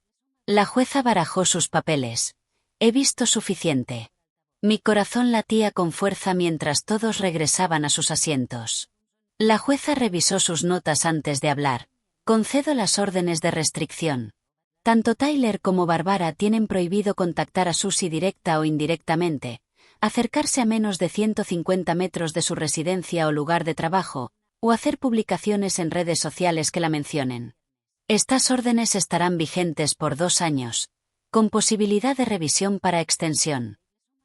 La jueza barajó sus papeles. He visto suficiente. Mi corazón latía con fuerza mientras todos regresaban a sus asientos. La jueza revisó sus notas antes de hablar. Concedo las órdenes de restricción. Tanto Tyler como Barbara tienen prohibido contactar a Susie directa o indirectamente, acercarse a menos de 150 metros de su residencia o lugar de trabajo, o hacer publicaciones en redes sociales que la mencionen. Estas órdenes estarán vigentes por 2 años, con posibilidad de revisión para extensión.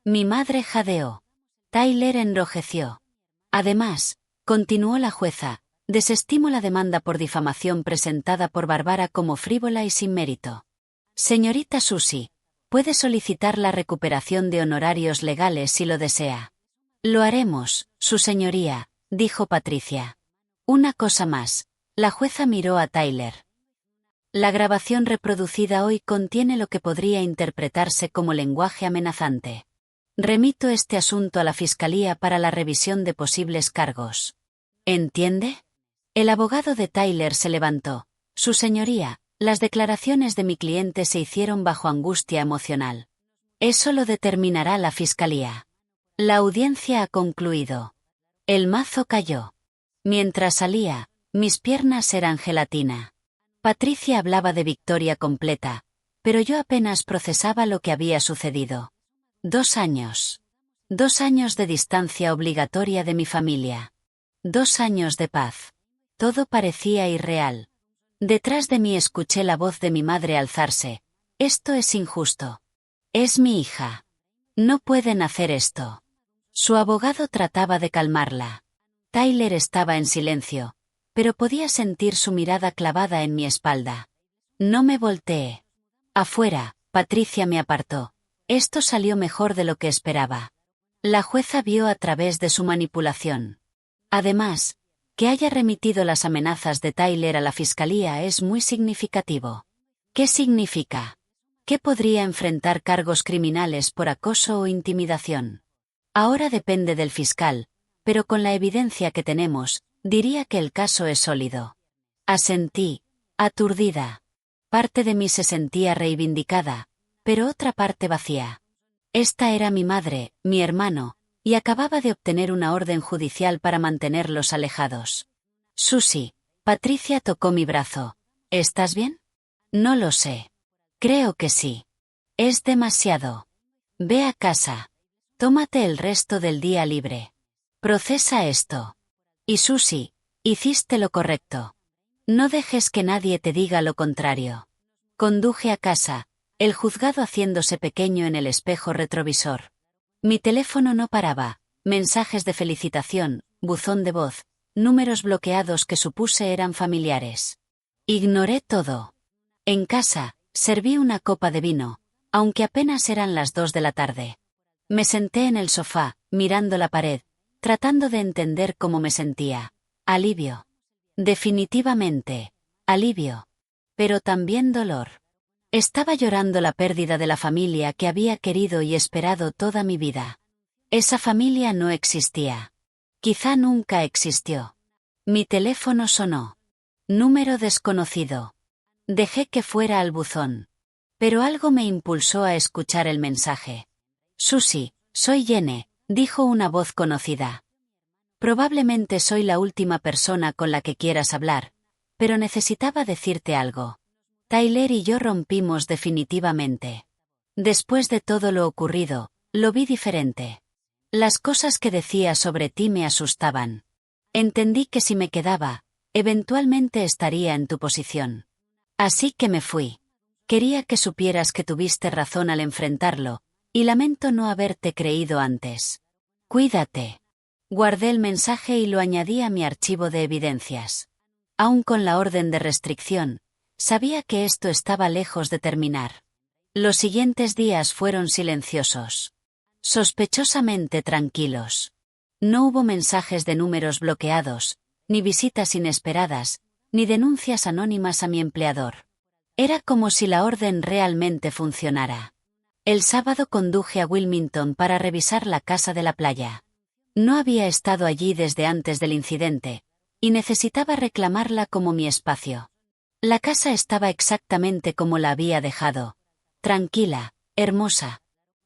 Mi madre jadeó. Tyler enrojeció. Además, continuó la jueza, desestimo la demanda por difamación presentada por Barbara como frívola y sin mérito. Señorita Susie, puede solicitar la recuperación de honorarios legales si lo desea. Lo haremos, su señoría, dijo Patricia. Una cosa más. La jueza miró a Tyler. La grabación reproducida hoy contiene lo que podría interpretarse como lenguaje amenazante. Remito este asunto a la Fiscalía para la revisión de posibles cargos. ¿Entiende? El abogado de Tyler se levantó. Su señoría, las declaraciones de mi cliente se hicieron bajo angustia emocional. Eso lo determinará la Fiscalía. La audiencia ha concluido. El mazo cayó. Mientras salía, mis piernas eran gelatina. Patricia hablaba de victoria completa, pero yo apenas procesaba lo que había sucedido. 2 años. 2 años de distancia obligatoria de mi familia. 2 años de paz. Todo parecía irreal. Detrás de mí escuché la voz de mi madre alzarse. Esto es injusto. Es mi hija. No pueden hacer esto. Su abogado trataba de calmarla. Tyler estaba en silencio, pero podía sentir su mirada clavada en mi espalda. No me volteé. Afuera, Patricia me apartó. Esto salió mejor de lo que esperaba. La jueza vio a través de su manipulación. Además, que haya remitido las amenazas de Tyler a la Fiscalía es muy significativo. ¿Qué significa? Que podría enfrentar cargos criminales por acoso o intimidación. Ahora depende del fiscal, pero con la evidencia que tenemos, diría que el caso es sólido. Asentí, aturdida. Parte de mí se sentía reivindicada, pero otra parte vacía. Esta era mi madre, mi hermano, y acababa de obtener una orden judicial para mantenerlos alejados. Susie, Patricia tocó mi brazo. ¿Estás bien? No lo sé. Creo que sí. Es demasiado. Ve a casa. Tómate el resto del día libre. Procesa esto. Y Susie, hiciste lo correcto. No dejes que nadie te diga lo contrario. Conduje a casa, el juzgado haciéndose pequeño en el espejo retrovisor. Mi teléfono no paraba, mensajes de felicitación, buzón de voz, números bloqueados que supuse eran familiares. Ignoré todo. En casa, serví una copa de vino, aunque apenas eran las 2 de la tarde. Me senté en el sofá, mirando la pared, tratando de entender cómo me sentía. Alivio. Definitivamente, alivio. Pero también dolor. Estaba llorando la pérdida de la familia que había querido y esperado toda mi vida. Esa familia no existía. Quizá nunca existió. Mi teléfono sonó. Número desconocido. Dejé que fuera al buzón. Pero algo me impulsó a escuchar el mensaje. Susie, soy Jenny, dijo una voz conocida. Probablemente soy la última persona con la que quieras hablar, pero necesitaba decirte algo. Tyler y yo rompimos definitivamente. Después de todo lo ocurrido, lo vi diferente. Las cosas que decía sobre ti me asustaban. Entendí que si me quedaba, eventualmente estaría en tu posición. Así que me fui. Quería que supieras que tuviste razón al enfrentarlo, y lamento no haberte creído antes. Cuídate. Guardé el mensaje y lo añadí a mi archivo de evidencias. Aún con la orden de restricción, sabía que esto estaba lejos de terminar. Los siguientes días fueron silenciosos. Sospechosamente tranquilos. No hubo mensajes de números bloqueados, ni visitas inesperadas, ni denuncias anónimas a mi empleador. Era como si la orden realmente funcionara. El sábado conduje a Wilmington para revisar la casa de la playa. No había estado allí desde antes del incidente, y necesitaba reclamarla como mi espacio. La casa estaba exactamente como la había dejado. Tranquila, hermosa.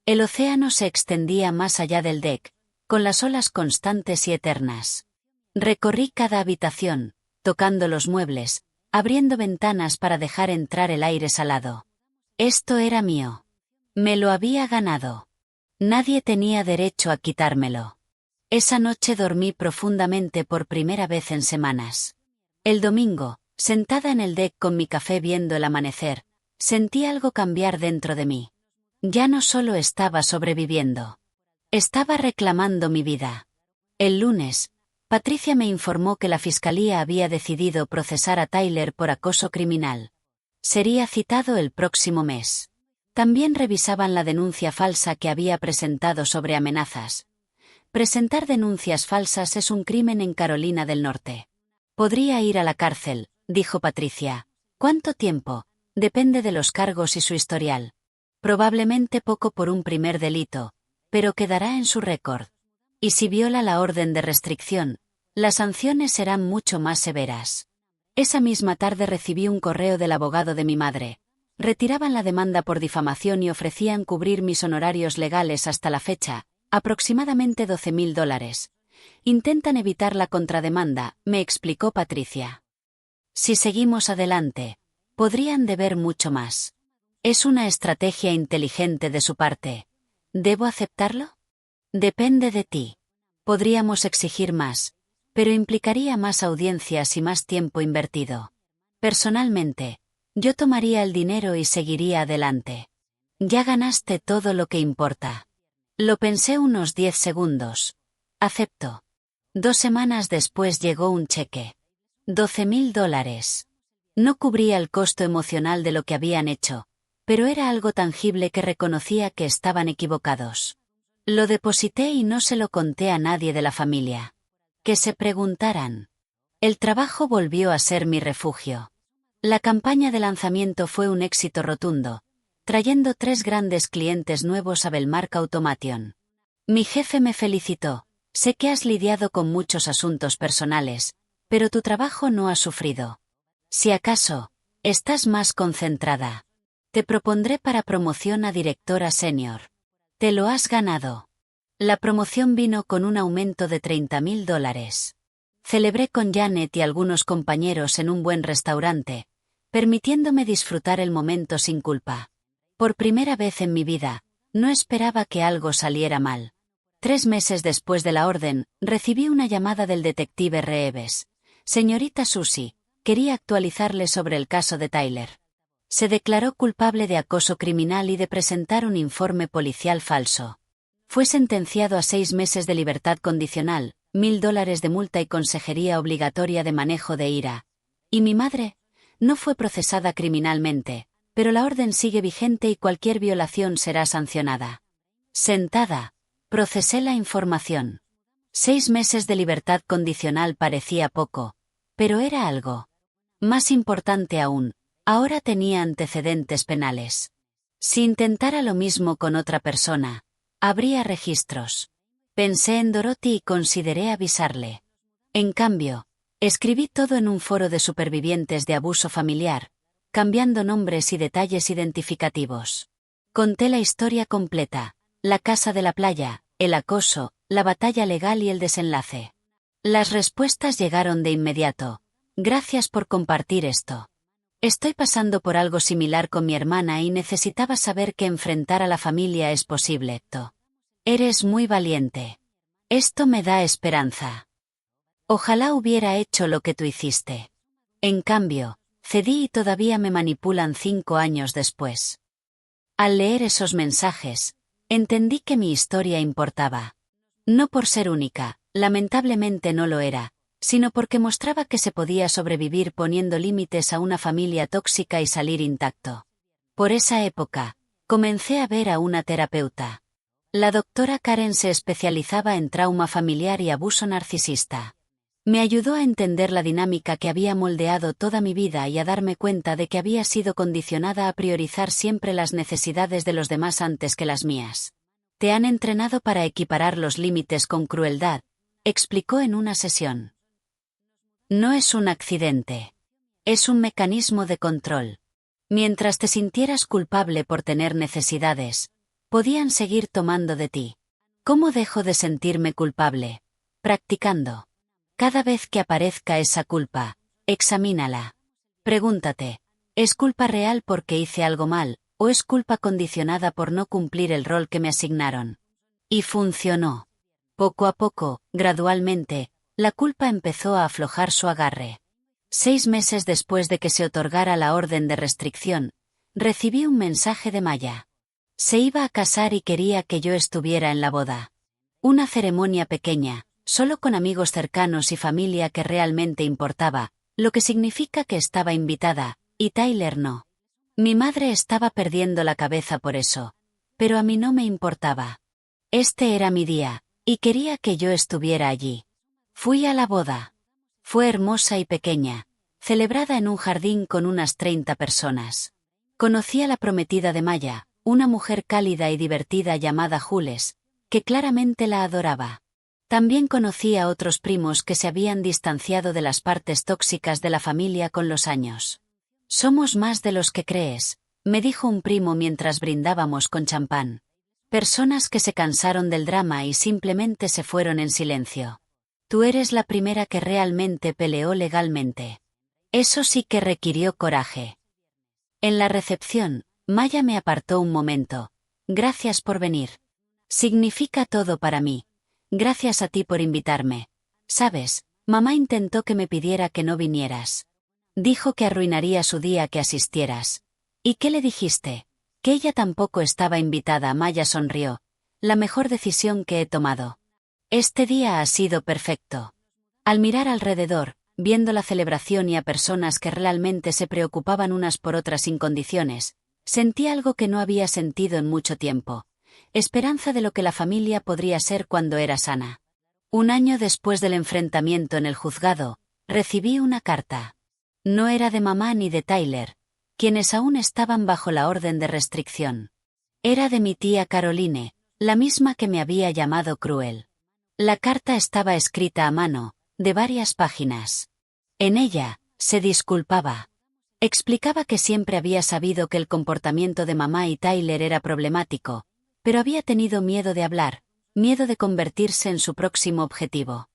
El océano se extendía más allá del deck, con las olas constantes y eternas. Recorrí cada habitación, tocando los muebles, abriendo ventanas para dejar entrar el aire salado. Esto era mío. Me lo había ganado. Nadie tenía derecho a quitármelo. Esa noche dormí profundamente por primera vez en semanas. El domingo, sentada en el deck con mi café viendo el amanecer, sentí algo cambiar dentro de mí. Ya no solo estaba sobreviviendo. Estaba reclamando mi vida. El lunes, Patricia me informó que la fiscalía había decidido procesar a Tyler por acoso criminal. Sería citado el próximo mes. También revisaban la denuncia falsa que había presentado sobre amenazas. Presentar denuncias falsas es un crimen en Carolina del Norte. Podría ir a la cárcel, dijo Patricia. ¿Cuánto tiempo? Depende de los cargos y su historial. Probablemente poco por un primer delito, pero quedará en su récord. Y si viola la orden de restricción, las sanciones serán mucho más severas. Esa misma tarde recibí un correo del abogado de mi madre. Retiraban la demanda por difamación y ofrecían cubrir mis honorarios legales hasta la fecha, aproximadamente $12,000. Intentan evitar la contrademanda, me explicó Patricia. Si seguimos adelante, podrían deber mucho más. Es una estrategia inteligente de su parte. ¿Debo aceptarlo? Depende de ti. Podríamos exigir más, pero implicaría más audiencias y más tiempo invertido. Personalmente, yo tomaría el dinero y seguiría adelante. Ya ganaste todo lo que importa. Lo pensé unos 10 segundos. Acepto. 2 semanas después llegó un cheque. $12,000. No cubría el costo emocional de lo que habían hecho, pero era algo tangible que reconocía que estaban equivocados. Lo deposité y no se lo conté a nadie de la familia. Que se preguntaran. El trabajo volvió a ser mi refugio. La campaña de lanzamiento fue un éxito rotundo, trayendo 3 grandes clientes nuevos a Belmark Automation. Mi jefe me felicitó. Sé que has lidiado con muchos asuntos personales, pero tu trabajo no ha sufrido. Si acaso, estás más concentrada. Te propondré para promoción a directora senior. Te lo has ganado. La promoción vino con un aumento de $30,000. Celebré con Janet y algunos compañeros en un buen restaurante, permitiéndome disfrutar el momento sin culpa. Por primera vez en mi vida, no esperaba que algo saliera mal. 3 meses después de la orden, recibí una llamada del detective Reeves. Señorita Susie, quería actualizarle sobre el caso de Tyler. Se declaró culpable de acoso criminal y de presentar un informe policial falso. Fue sentenciado a 6 meses de libertad condicional, $1,000 de multa y consejería obligatoria de manejo de ira. Y mi madre no fue procesada criminalmente, pero la orden sigue vigente y cualquier violación será sancionada. Sentada, procesé la información. 6 meses de libertad condicional parecía poco, pero era algo. Más importante aún, ahora tenía antecedentes penales. Si intentara lo mismo con otra persona, habría registros. Pensé en Dorothy y consideré avisarle. En cambio, escribí todo en un foro de supervivientes de abuso familiar, cambiando nombres y detalles identificativos. Conté la historia completa, la casa de la playa, el acoso, la batalla legal y el desenlace. Las respuestas llegaron de inmediato. Gracias por compartir esto. Estoy pasando por algo similar con mi hermana y necesitaba saber que enfrentar a la familia es posible. Eres muy valiente. Esto me da esperanza. Ojalá hubiera hecho lo que tú hiciste. En cambio, Cedí y todavía me manipulan 5 años después. Al leer esos mensajes, entendí que mi historia importaba. No por ser única, lamentablemente no lo era, sino porque mostraba que se podía sobrevivir poniendo límites a una familia tóxica y salir intacto. Por esa época, comencé a ver a una terapeuta. La doctora Karen se especializaba en trauma familiar y abuso narcisista. Me ayudó a entender la dinámica que había moldeado toda mi vida y a darme cuenta de que había sido condicionada a priorizar siempre las necesidades de los demás antes que las mías. Te han entrenado para equiparar los límites con crueldad, explicó en una sesión. No es un accidente. Es un mecanismo de control. Mientras te sintieras culpable por tener necesidades, podían seguir tomando de ti. ¿Cómo dejo de sentirme culpable? Practicando. Cada vez que aparezca esa culpa, examínala. Pregúntate, ¿es culpa real porque hice algo mal, o es culpa condicionada por no cumplir el rol que me asignaron? Y funcionó. Poco a poco, gradualmente, la culpa empezó a aflojar su agarre. 6 meses después de que se otorgara la orden de restricción, recibí un mensaje de Maya. Se iba a casar y quería que yo estuviera en la boda. Una ceremonia pequeña, solo con amigos cercanos y familia que realmente importaba, lo que significa que estaba invitada, y Tyler no. Mi madre estaba perdiendo la cabeza por eso, pero a mí no me importaba. Este era mi día, y quería que yo estuviera allí. Fui a la boda. Fue hermosa y pequeña, celebrada en un jardín con unas 30 personas. Conocí a la prometida de Maya, una mujer cálida y divertida llamada Jules, que claramente la adoraba. También conocí a otros primos que se habían distanciado de las partes tóxicas de la familia con los años. Somos más de los que crees, me dijo un primo mientras brindábamos con champán. Personas que se cansaron del drama y simplemente se fueron en silencio. Tú eres la primera que realmente peleó legalmente. Eso sí que requirió coraje. En la recepción, Maya me apartó un momento. Gracias por venir. Significa todo para mí. Gracias a ti por invitarme. Sabes, mamá intentó que me pidiera que no vinieras. Dijo que arruinaría su día que asistieras. ¿Y qué le dijiste? Que ella tampoco estaba invitada. Maya sonrió. La mejor decisión que he tomado. Este día ha sido perfecto. Al mirar alrededor, viendo la celebración y a personas que realmente se preocupaban unas por otras sin condiciones, sentí algo que no había sentido en mucho tiempo. Esperanza de lo que la familia podría ser cuando era sana. 1 año después del enfrentamiento en el juzgado, recibí una carta. No era de mamá ni de Tyler, quienes aún estaban bajo la orden de restricción. Era de mi tía Caroline, la misma que me había llamado cruel. La carta estaba escrita a mano, de varias páginas. En ella, se disculpaba. Explicaba que siempre había sabido que el comportamiento de mamá y Tyler era problemático, pero había tenido miedo de hablar, miedo de convertirse en su próximo objetivo.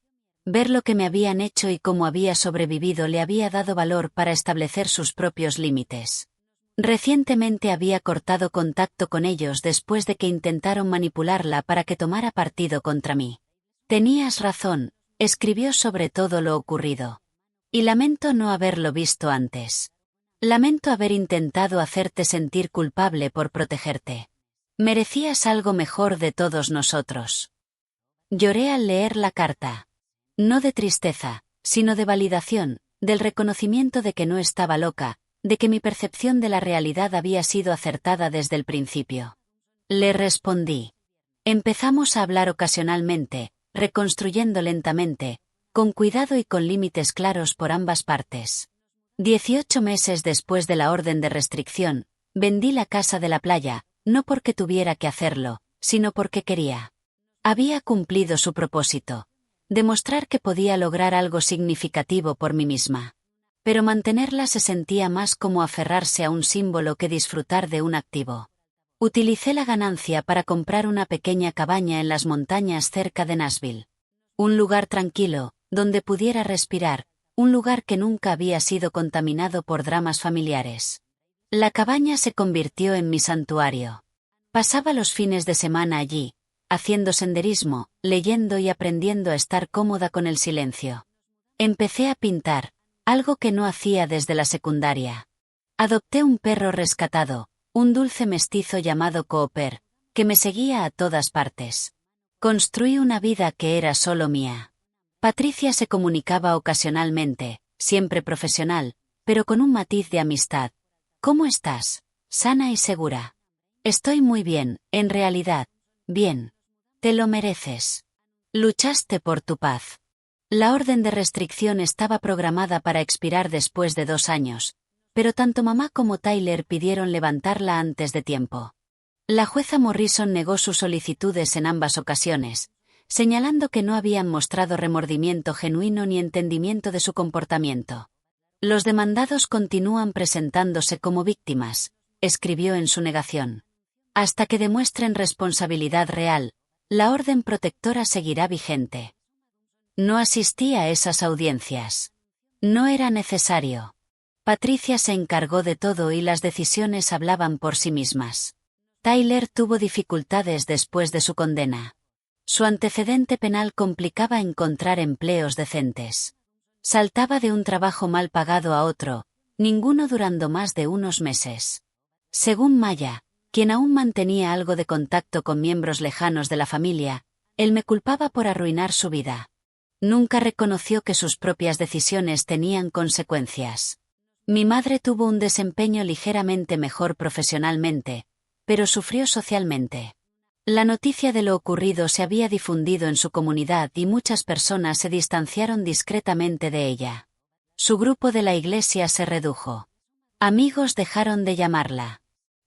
Ver lo que me habían hecho y cómo había sobrevivido le había dado valor para establecer sus propios límites. Recientemente había cortado contacto con ellos después de que intentaron manipularla para que tomara partido contra mí. Tenías razón, escribió sobre todo lo ocurrido. Y lamento no haberlo visto antes. Lamento haber intentado hacerte sentir culpable por protegerte. Merecías algo mejor de todos nosotros. Lloré al leer la carta. No de tristeza, sino de validación, del reconocimiento de que no estaba loca, de que mi percepción de la realidad había sido acertada desde el principio. Le respondí. Empezamos a hablar ocasionalmente, reconstruyendo lentamente, con cuidado y con límites claros por ambas partes. 18 meses después de la orden de restricción, vendí la casa de la playa, no porque tuviera que hacerlo, sino porque quería. Había cumplido su propósito. Demostrar que podía lograr algo significativo por mí misma. Pero mantenerla se sentía más como aferrarse a un símbolo que disfrutar de un activo. Utilicé la ganancia para comprar una pequeña cabaña en las montañas cerca de Nashville. Un lugar tranquilo, donde pudiera respirar, un lugar que nunca había sido contaminado por dramas familiares. La cabaña se convirtió en mi santuario. Pasaba los fines de semana allí, haciendo senderismo, leyendo y aprendiendo a estar cómoda con el silencio. Empecé a pintar, algo que no hacía desde la secundaria. Adopté un perro rescatado, un dulce mestizo llamado Cooper, que me seguía a todas partes. Construí una vida que era solo mía. Patricia se comunicaba ocasionalmente, siempre profesional, pero con un matiz de amistad. ¿Cómo estás? Sana y segura. Estoy muy bien, en realidad. Bien. Te lo mereces. Luchaste por tu paz. La orden de restricción estaba programada para expirar después de 2 años, pero tanto mamá como Tyler pidieron levantarla antes de tiempo. La jueza Morrison negó sus solicitudes en ambas ocasiones, señalando que no habían mostrado remordimiento genuino ni entendimiento de su comportamiento. Los demandados continúan presentándose como víctimas, escribió en su negación. Hasta que demuestren responsabilidad real, la orden protectora seguirá vigente. No asistí a esas audiencias. No era necesario. Patricia se encargó de todo y las decisiones hablaban por sí mismas. Tyler tuvo dificultades después de su condena. Su antecedente penal complicaba encontrar empleos decentes. Saltaba de un trabajo mal pagado a otro, ninguno durando más de unos meses. Según Maya, quien aún mantenía algo de contacto con miembros lejanos de la familia, él me culpaba por arruinar su vida. Nunca reconoció que sus propias decisiones tenían consecuencias. Mi madre tuvo un desempeño ligeramente mejor profesionalmente, pero sufrió socialmente. La noticia de lo ocurrido se había difundido en su comunidad y muchas personas se distanciaron discretamente de ella. Su grupo de la iglesia se redujo. Amigos dejaron de llamarla.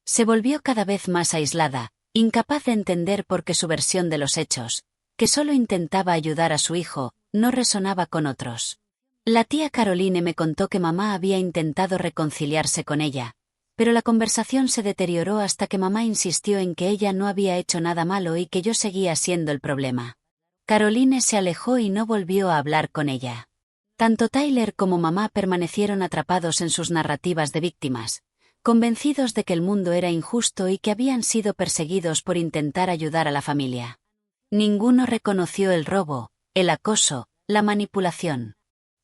Se volvió cada vez más aislada, incapaz de entender por qué su versión de los hechos, que solo intentaba ayudar a su hijo, no resonaba con otros. La tía Caroline me contó que mamá había intentado reconciliarse con ella, pero la conversación se deterioró hasta que mamá insistió en que ella no había hecho nada malo y que yo seguía siendo el problema. Caroline se alejó y no volvió a hablar con ella. Tanto Tyler como mamá permanecieron atrapados en sus narrativas de víctimas, convencidos de que el mundo era injusto y que habían sido perseguidos por intentar ayudar a la familia. Ninguno reconoció el robo, el acoso, la manipulación.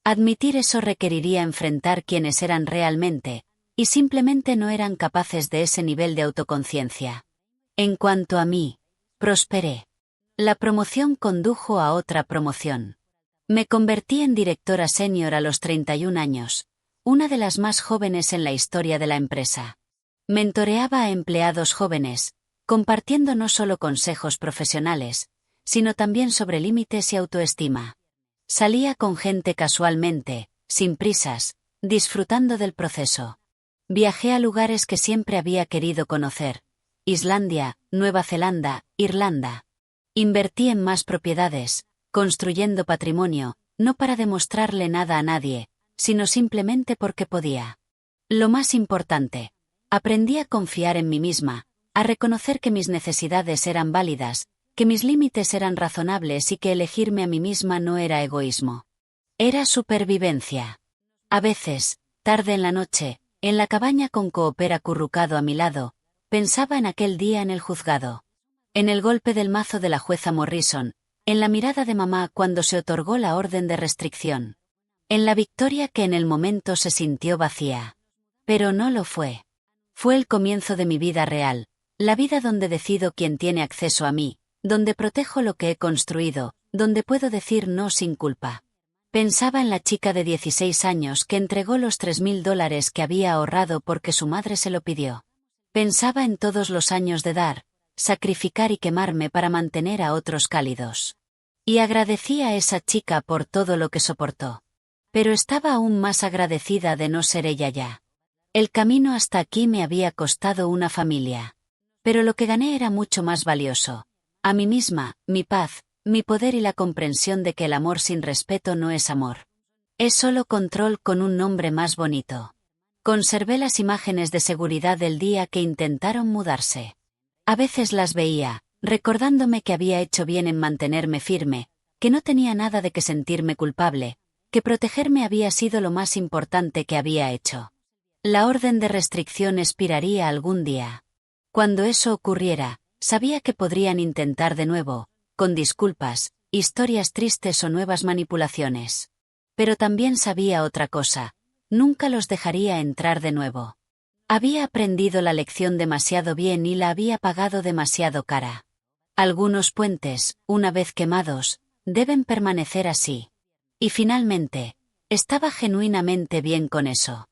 Admitir eso requeriría enfrentar quiénes eran realmente, y simplemente no eran capaces de ese nivel de autoconciencia. En cuanto a mí, prosperé. La promoción condujo a otra promoción. Me convertí en directora senior a los 31 años, una de las más jóvenes en la historia de la empresa. Mentoreaba a empleados jóvenes, compartiendo no solo consejos profesionales, sino también sobre límites y autoestima. Salía con gente casualmente, sin prisas, disfrutando del proceso. Viajé a lugares que siempre había querido conocer: Islandia, Nueva Zelanda, Irlanda. Invertí en más propiedades, construyendo patrimonio, no para demostrarle nada a nadie, sino simplemente porque podía. Lo más importante, aprendí a confiar en mí misma, a reconocer que mis necesidades eran válidas, que mis límites eran razonables y que elegirme a mí misma no era egoísmo. Era supervivencia. A veces, tarde en la noche, en la cabaña con Cooper acurrucado a mi lado, pensaba en aquel día en el juzgado. En el golpe del mazo de la jueza Morrison, en la mirada de mamá cuando se otorgó la orden de restricción. En la victoria que en el momento se sintió vacía. Pero no lo fue. Fue el comienzo de mi vida real, la vida donde decido quién tiene acceso a mí, donde protejo lo que he construido, donde puedo decir no sin culpa. Pensaba en la chica de 16 años que entregó los $3.000 que había ahorrado porque su madre se lo pidió. Pensaba en todos los años de dar, sacrificar y quemarme para mantener a otros cálidos. Y agradecí a esa chica por todo lo que soportó. Pero estaba aún más agradecida de no ser ella ya. El camino hasta aquí me había costado una familia. Pero lo que gané era mucho más valioso. A mí misma, mi paz, mi poder y la comprensión de que el amor sin respeto no es amor. Es solo control con un nombre más bonito. Conservé las imágenes de seguridad del día que intentaron mudarse. A veces las veía, recordándome que había hecho bien en mantenerme firme, que no tenía nada de que sentirme culpable, que protegerme había sido lo más importante que había hecho. La orden de restricción expiraría algún día. Cuando eso ocurriera, sabía que podrían intentar de nuevo, con disculpas, historias tristes o nuevas manipulaciones. Pero también sabía otra cosa: nunca los dejaría entrar de nuevo. Había aprendido la lección demasiado bien y la había pagado demasiado cara. Algunos puentes, una vez quemados, deben permanecer así. Y finalmente, estaba genuinamente bien con eso.